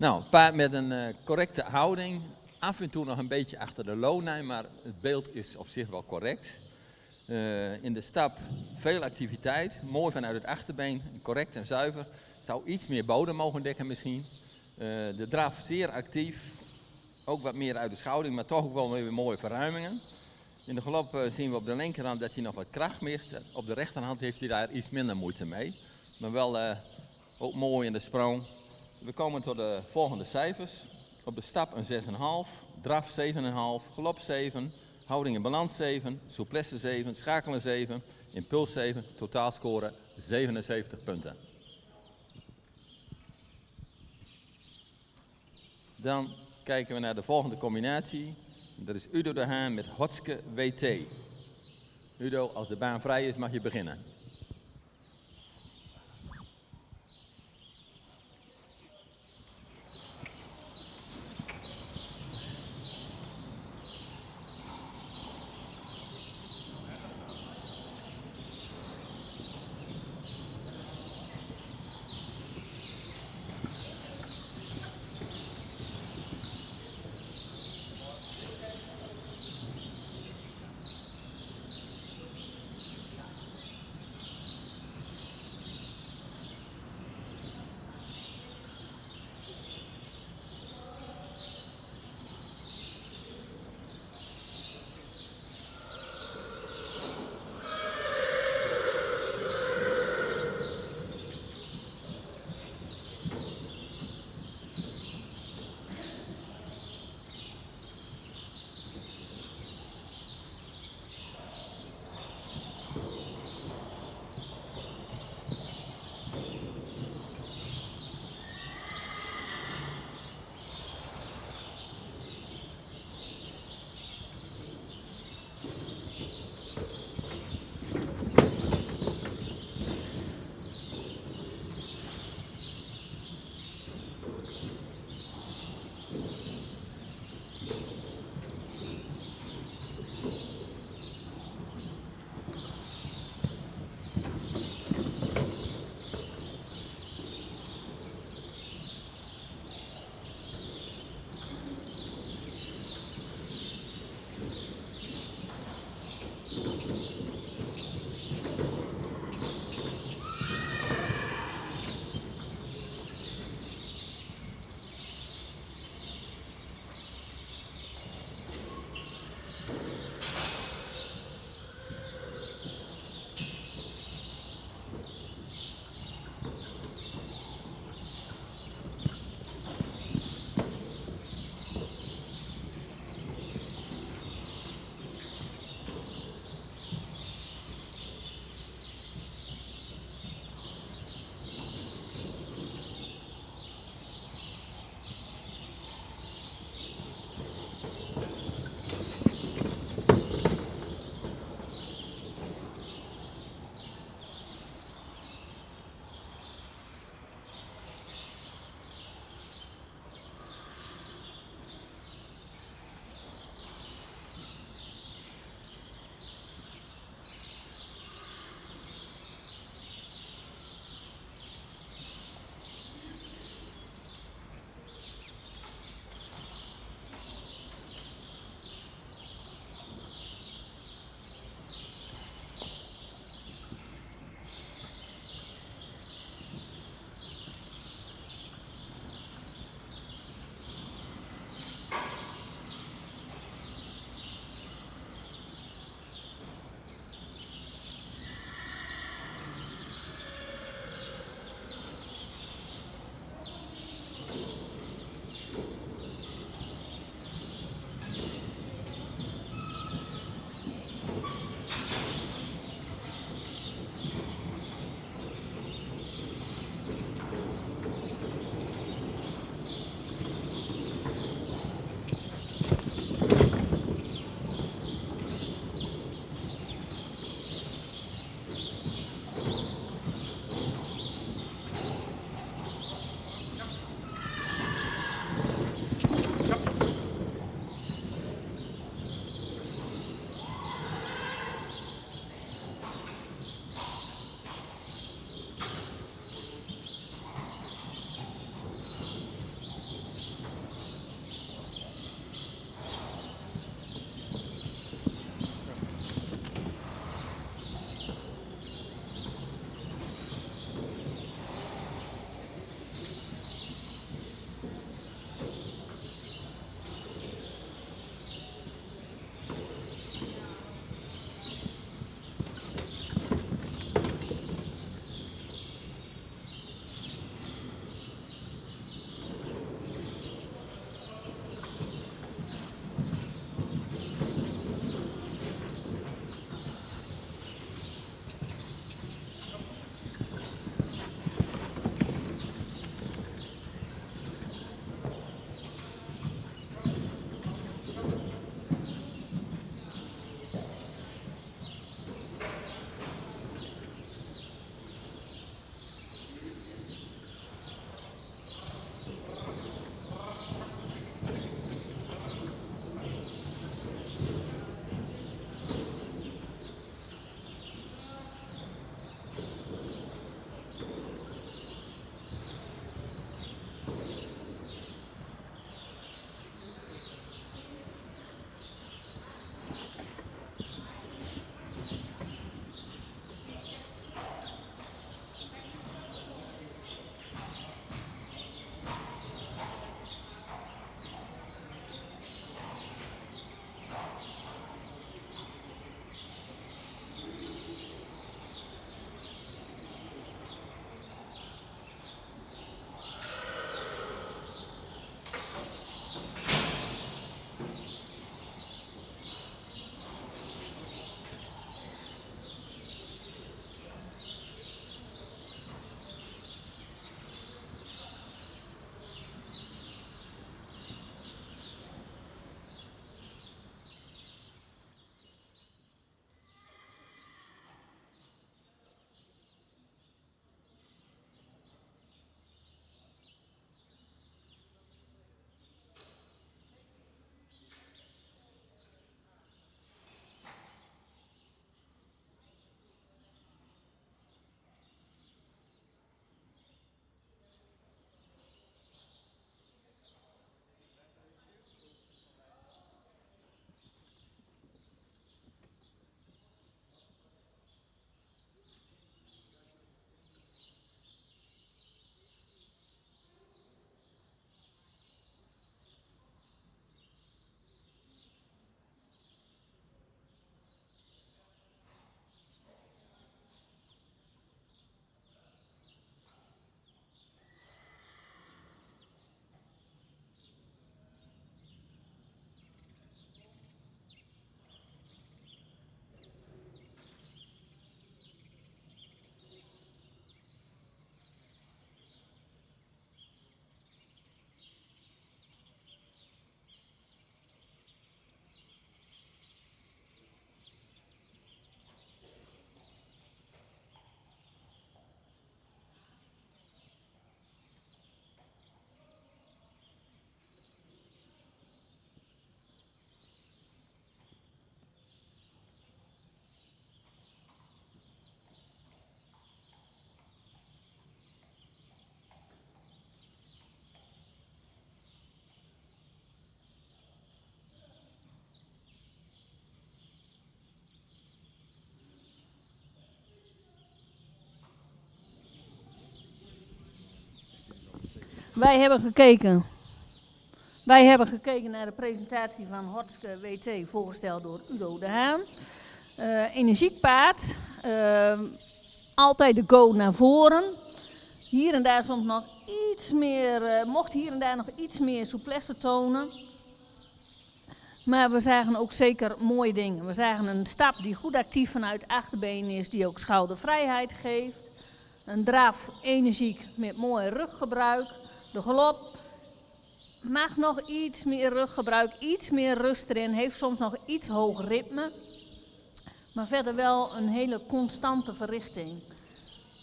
Nou, paard met een correcte houding. Af en toe nog een beetje achter de loonlijn, maar het beeld is op zich wel correct. In de stap veel activiteit, mooi vanuit het achterbeen, correct en zuiver. Zou iets meer bodem mogen dekken misschien. De draf zeer actief, ook wat meer uit de schouding, maar toch ook wel weer mooie verruimingen. In de galop zien we op de linkerhand dat hij nog wat kracht mist. Op de rechterhand heeft hij daar iets minder moeite mee. Maar wel ook mooi in de sprong. We komen tot de volgende cijfers. Op de stap een 6,5, draf 7,5, galop 7, houding en balans 7, souplesse 7, schakelen 7, impuls 7, totaalscore 77 punten. Dan kijken we naar de volgende combinatie. Dat is Udo de Haan met Hotske WT. Udo, als de baan vrij is mag je beginnen. Wij hebben gekeken naar de presentatie van Hortske WT, voorgesteld door Udo de Haan. Energiek paard, altijd de go naar voren. Hier en daar soms nog iets meer, mocht hier en daar nog iets meer souplesse tonen. Maar we zagen ook zeker mooie dingen. We zagen een stap die goed actief vanuit achterbeen is, die ook schoudervrijheid geeft. Een draf energiek met mooi ruggebruik. De galop mag nog iets meer ruggebruik, iets meer rust erin, heeft soms nog iets hoger ritme. Maar verder wel een hele constante verrichting.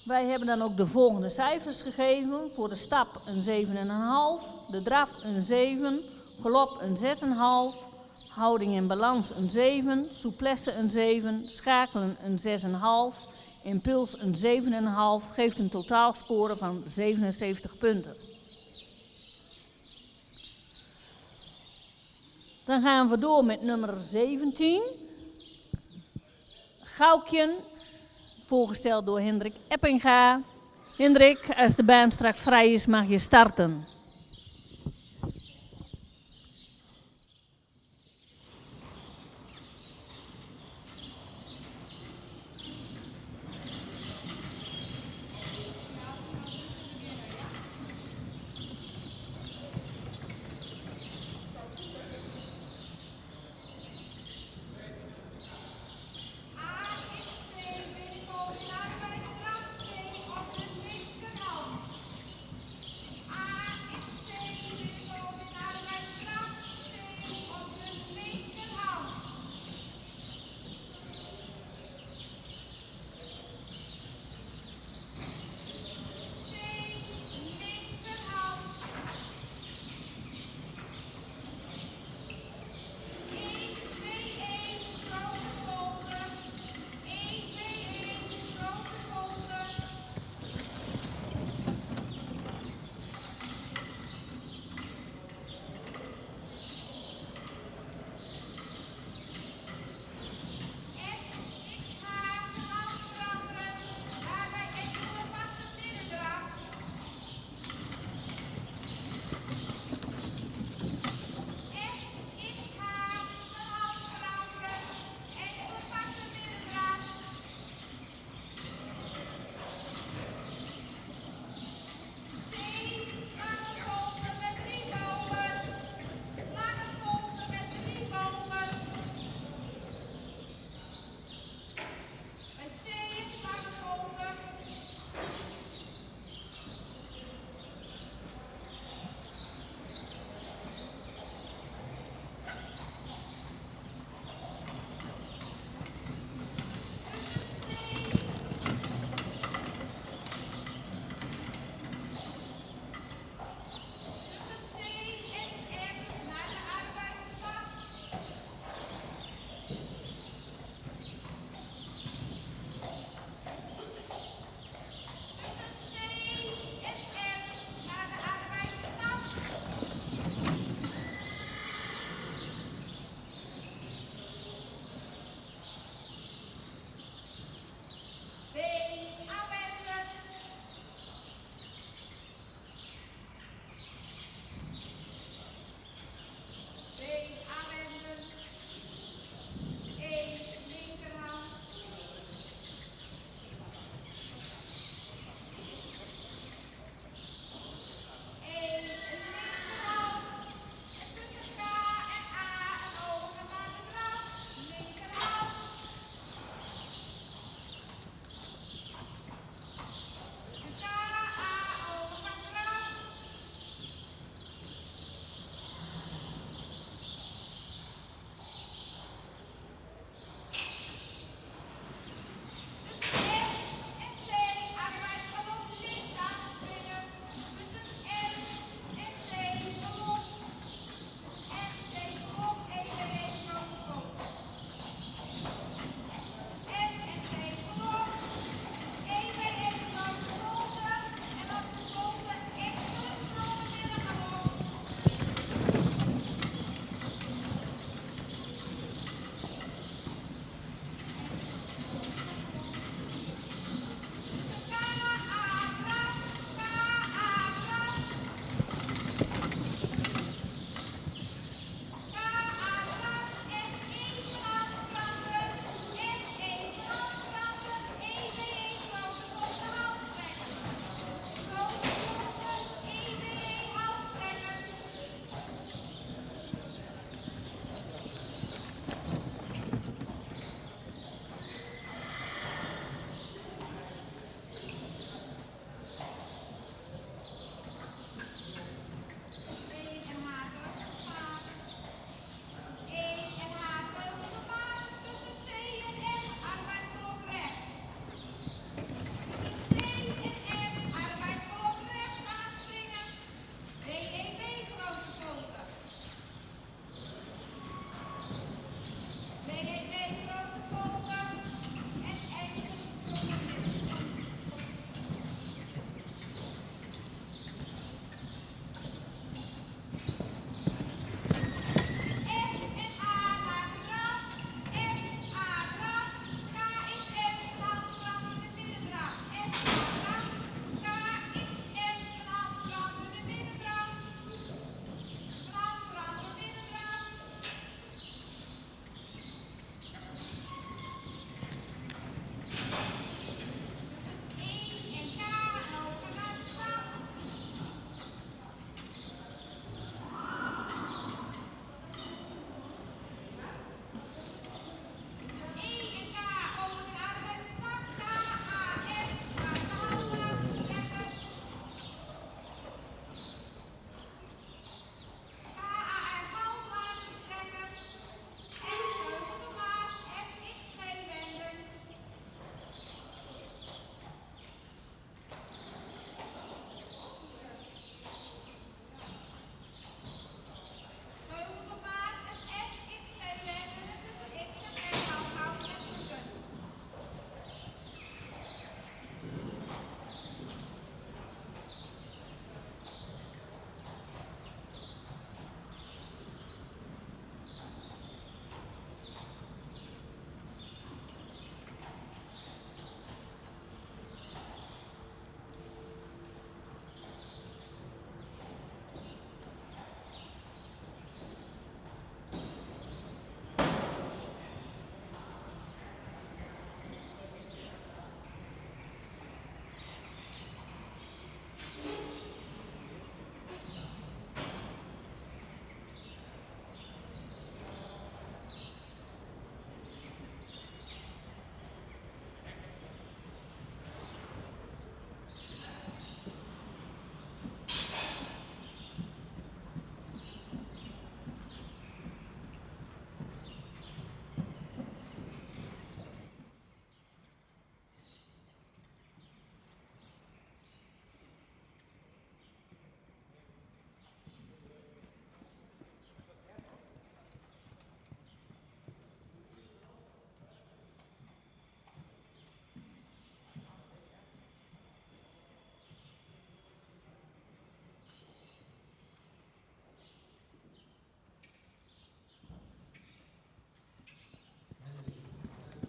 Wij hebben dan ook de volgende cijfers gegeven. Voor de stap een 7,5, de draf een 7, galop een 6,5, houding en balans een 7, souplesse een 7, schakelen een 6,5, impuls een 7,5, geeft een totaalscore van 77 punten. Dan gaan we door met nummer 17. Goukjen, voorgesteld door Hendrik Eppinga. Hendrik, als de baan straks vrij is, mag je starten.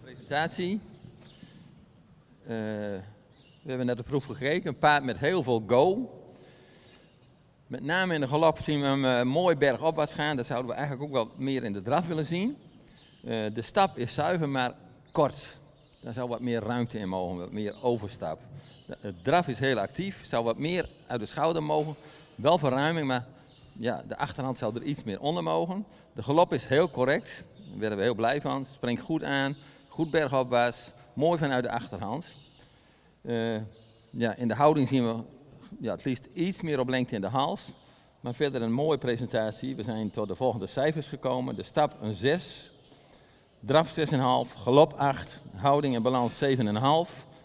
Presentatie. We hebben net de proef gekeken. Een paard met heel veel go. Met name in de galop zien we hem mooi bergopwaarts gaan. Dat zouden we eigenlijk ook wel meer in de draf willen zien. De stap is zuiver, maar kort. Daar zou wat meer ruimte in mogen, wat meer overstap. Het draf is heel actief, zou wat meer uit de schouder mogen. Wel verruiming, maar ja, de achterhand zou er iets meer onder mogen. De galop is heel correct, daar werden we heel blij van. Springt goed aan, goed bergopwaarts, mooi vanuit de achterhand. In de houding zien we het liefst iets meer op lengte in de hals. Maar verder een mooie presentatie. We zijn tot de volgende cijfers gekomen. De stap een 6, draf 6,5, galop 8, houding en balans 7,5,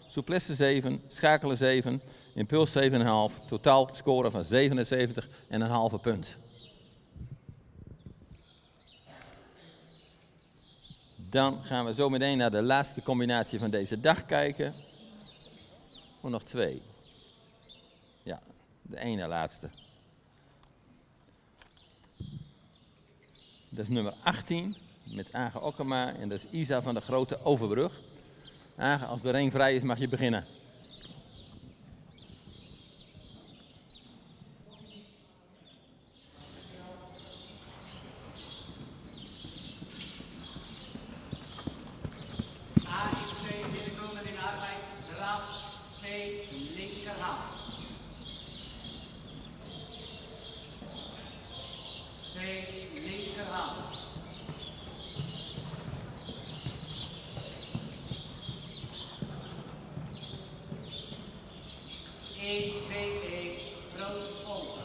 souplesse 7, schakelen 7, impuls 7,5, totaal scoren van 77,5 punt. Dan gaan we zo meteen naar de laatste combinatie van deze dag kijken. Oh, nog 2. Ja, de ene laatste. Dat is nummer 18 met Age Okkema en dat is Isa van de Grote Overbrug. Age, als de ring vrij is mag je beginnen. A in C, binnenkomen in arbeid, draf, C, linkerhand. C, linkerhand. E, B, E, Roos Volta.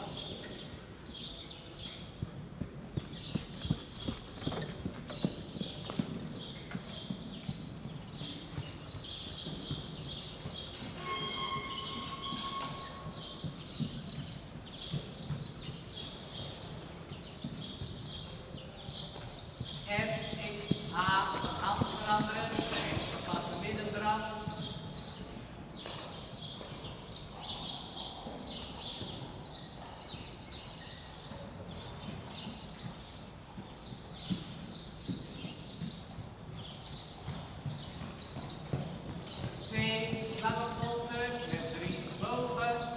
F, X, H, van hand veranderen. Passen middendraf. C, slangenvolter met 3 bogen.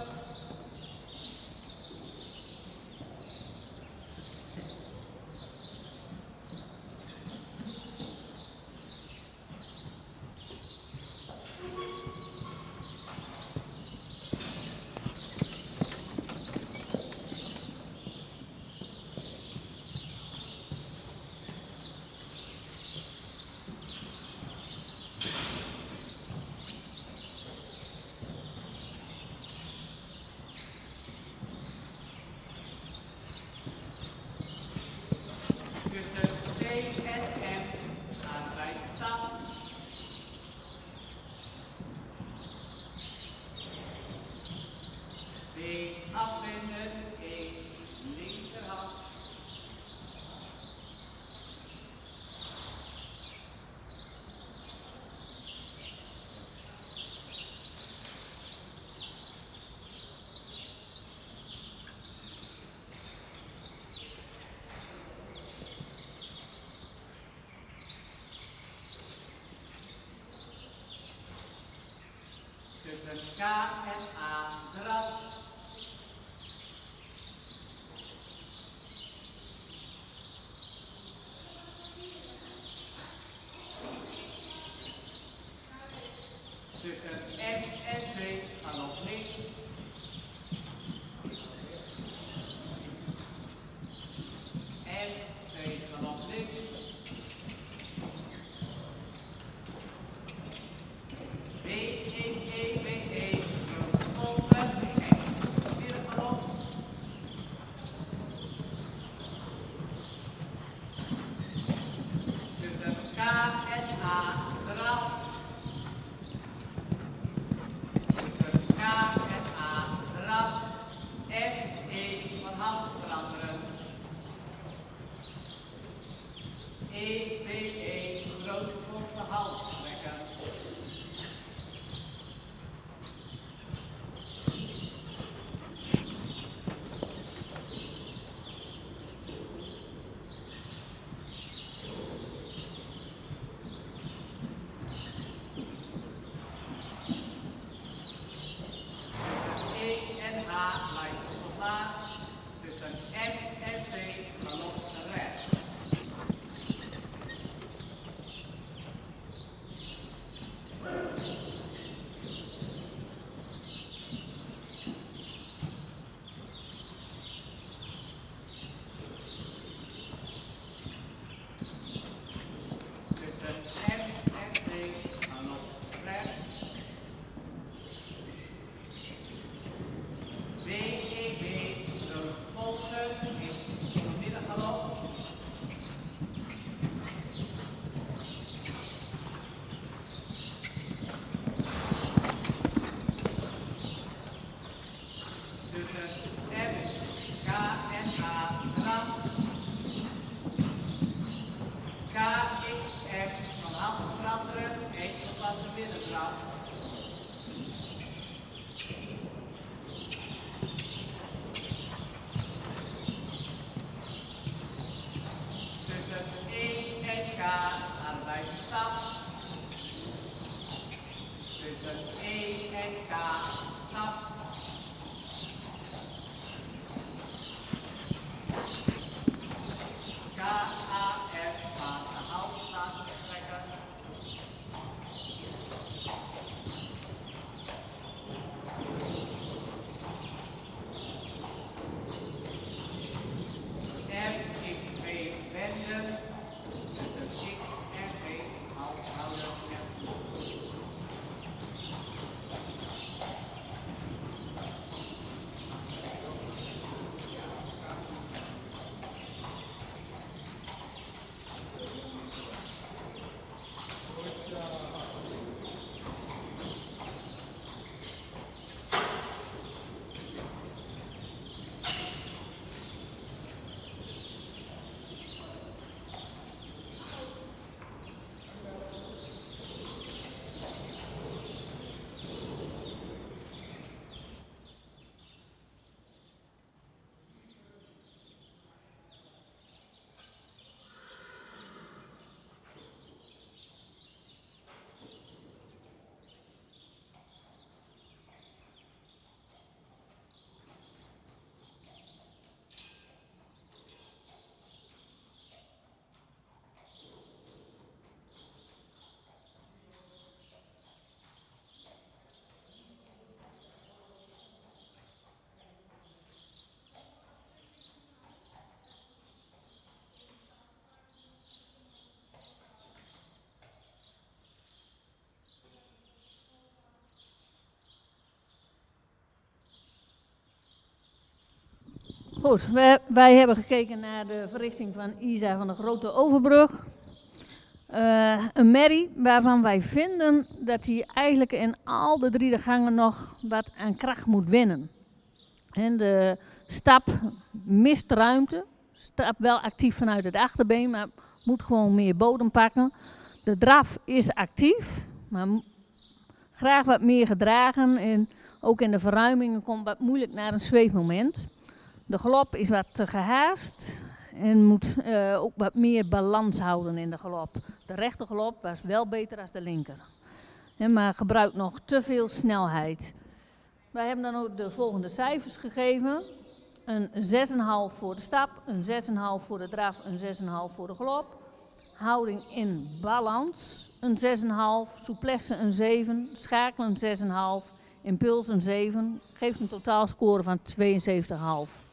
Tussen C en M, arbeid stap. B, afwenden, E, linkerhand. Tussen K en A, draf. Tussen M en C, galop links. M, C, galop links. B, E, B, E, grote volten, middengalop. Tussen K en A, draf. Tussen K en A, was de middendraad. Tussen E en K arbeidsstap. Tussen E en K stap. K-A-F gaat de halt laten trekken. F-X-V wenden. Tussen X en G halt houden en voeren. Goed, wij hebben gekeken naar de verrichting van Isa van de Grote Overbrug. Een merrie waarvan wij vinden dat hij eigenlijk in al de 3 de gangen nog wat aan kracht moet winnen. En de stap mist ruimte, stap wel actief vanuit het achterbeen, maar moet gewoon meer bodem pakken. De draf is actief, maar graag wat meer gedragen en ook in de verruimingen komt wat moeilijk naar een zweefmoment. De galop is wat te gehaast en moet ook wat meer balans houden in de galop. De rechter galop was wel beter dan de linker, maar gebruikt nog te veel snelheid. Wij hebben dan ook de volgende cijfers gegeven. Een 6,5 voor de stap, een 6,5 voor de draf, een 6,5 voor de galop. Houding in balans, een 6,5, souplesse een 7, schakelen een 6,5, impuls een 7. Geeft een totaalscore van 72,5.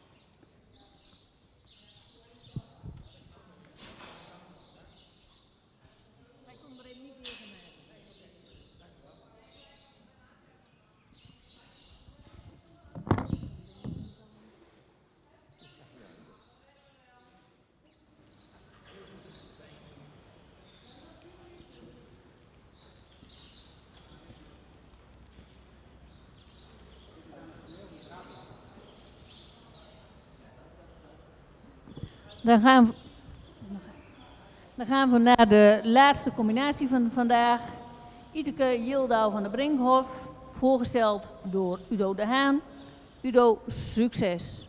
Dan gaan we naar de laatste combinatie van vandaag. Iteke Yildau van der Brinkhoff, voorgesteld door Udo de Haan. Udo, succes!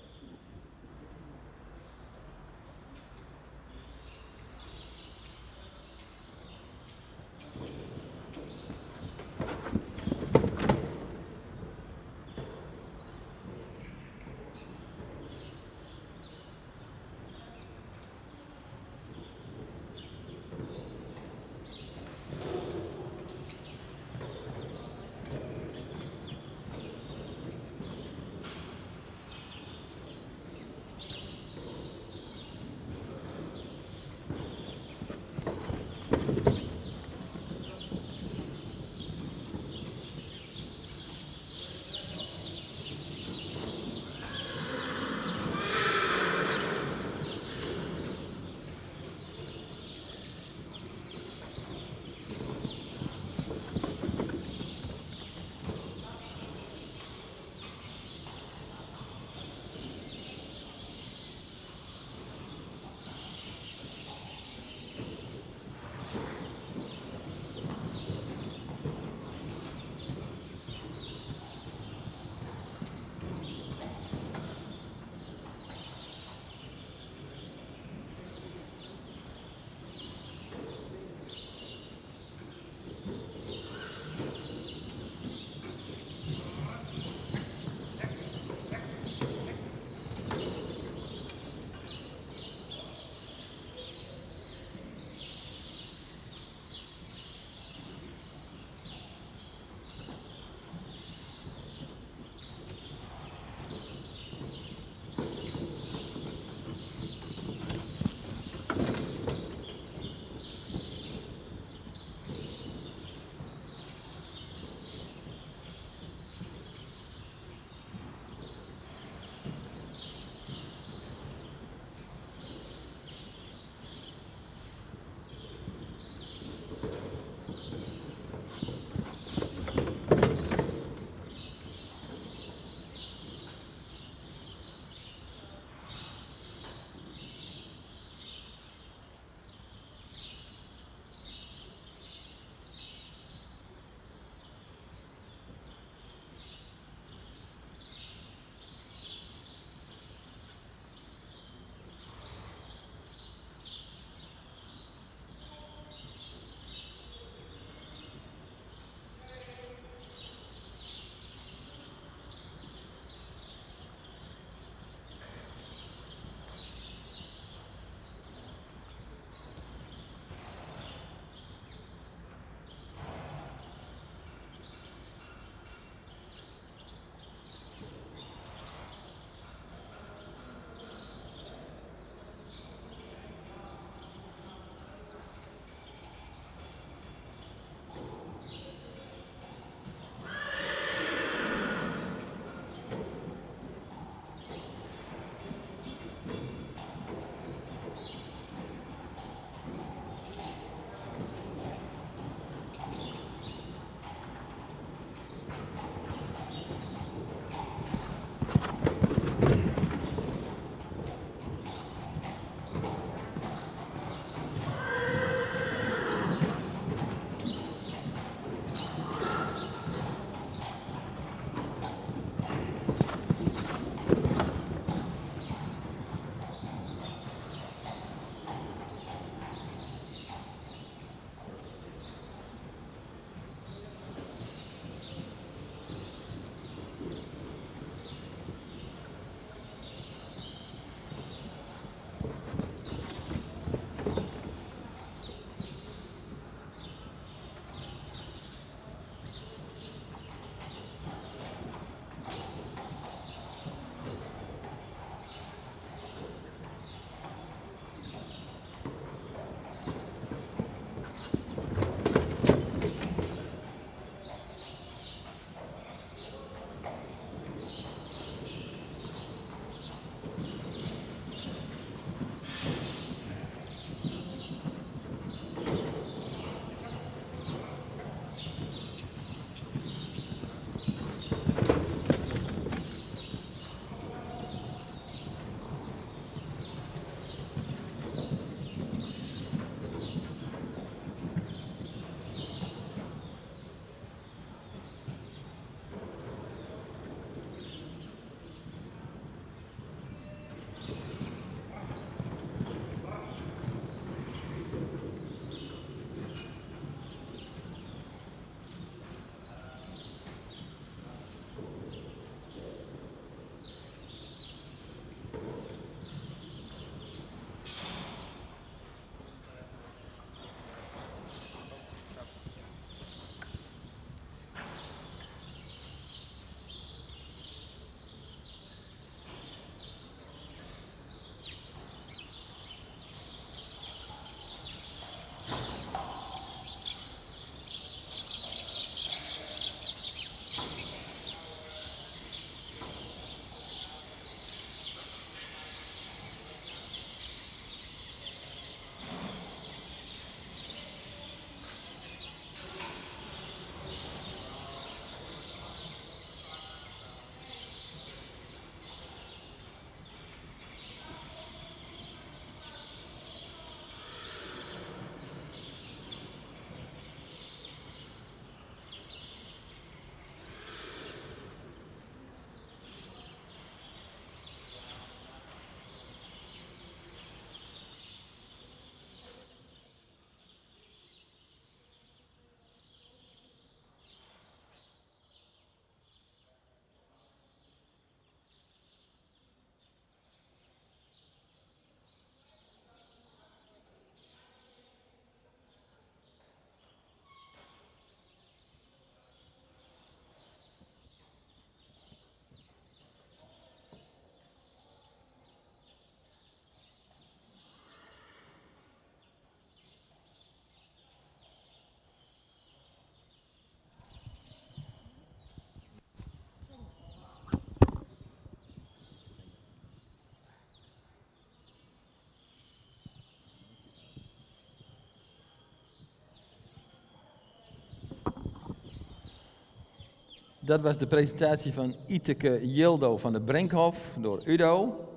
Dat was de presentatie van Iteke Jildo van de Brinkhof door Udo.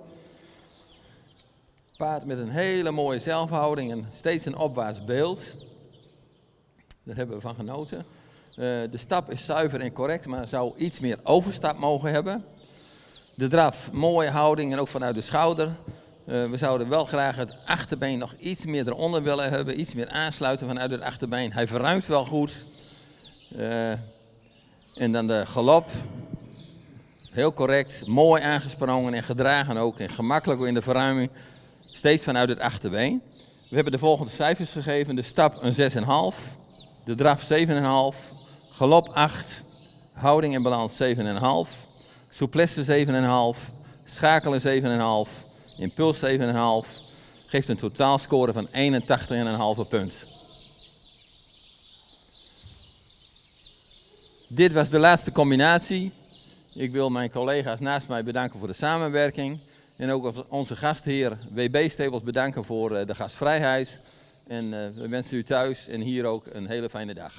Paard met een hele mooie zelfhouding en steeds een opwaarts beeld. Daar hebben we van genoten. De stap is zuiver en correct, maar zou iets meer overstap mogen hebben. De draf, mooie houding en ook vanuit de schouder. We zouden wel graag het achterbeen nog iets meer eronder willen hebben. Iets meer aansluiten vanuit het achterbeen. Hij verruimt wel goed. En dan de galop. Heel correct, mooi aangesprongen en gedragen ook. En gemakkelijk in de verruiming. Steeds vanuit het achterbeen. We hebben de volgende cijfers gegeven. De stap een 6,5. De draf 7,5. Galop 8. Houding en balans 7,5. Souplesse 7,5. Schakelen 7,5. Impuls 7,5. Geeft een totaalscore van 81,5 punt. Dit was de laatste combinatie. Ik wil mijn collega's naast mij bedanken voor de samenwerking. En ook onze gastheer WB Stables bedanken voor de gastvrijheid. En we wensen u thuis en hier ook een hele fijne dag.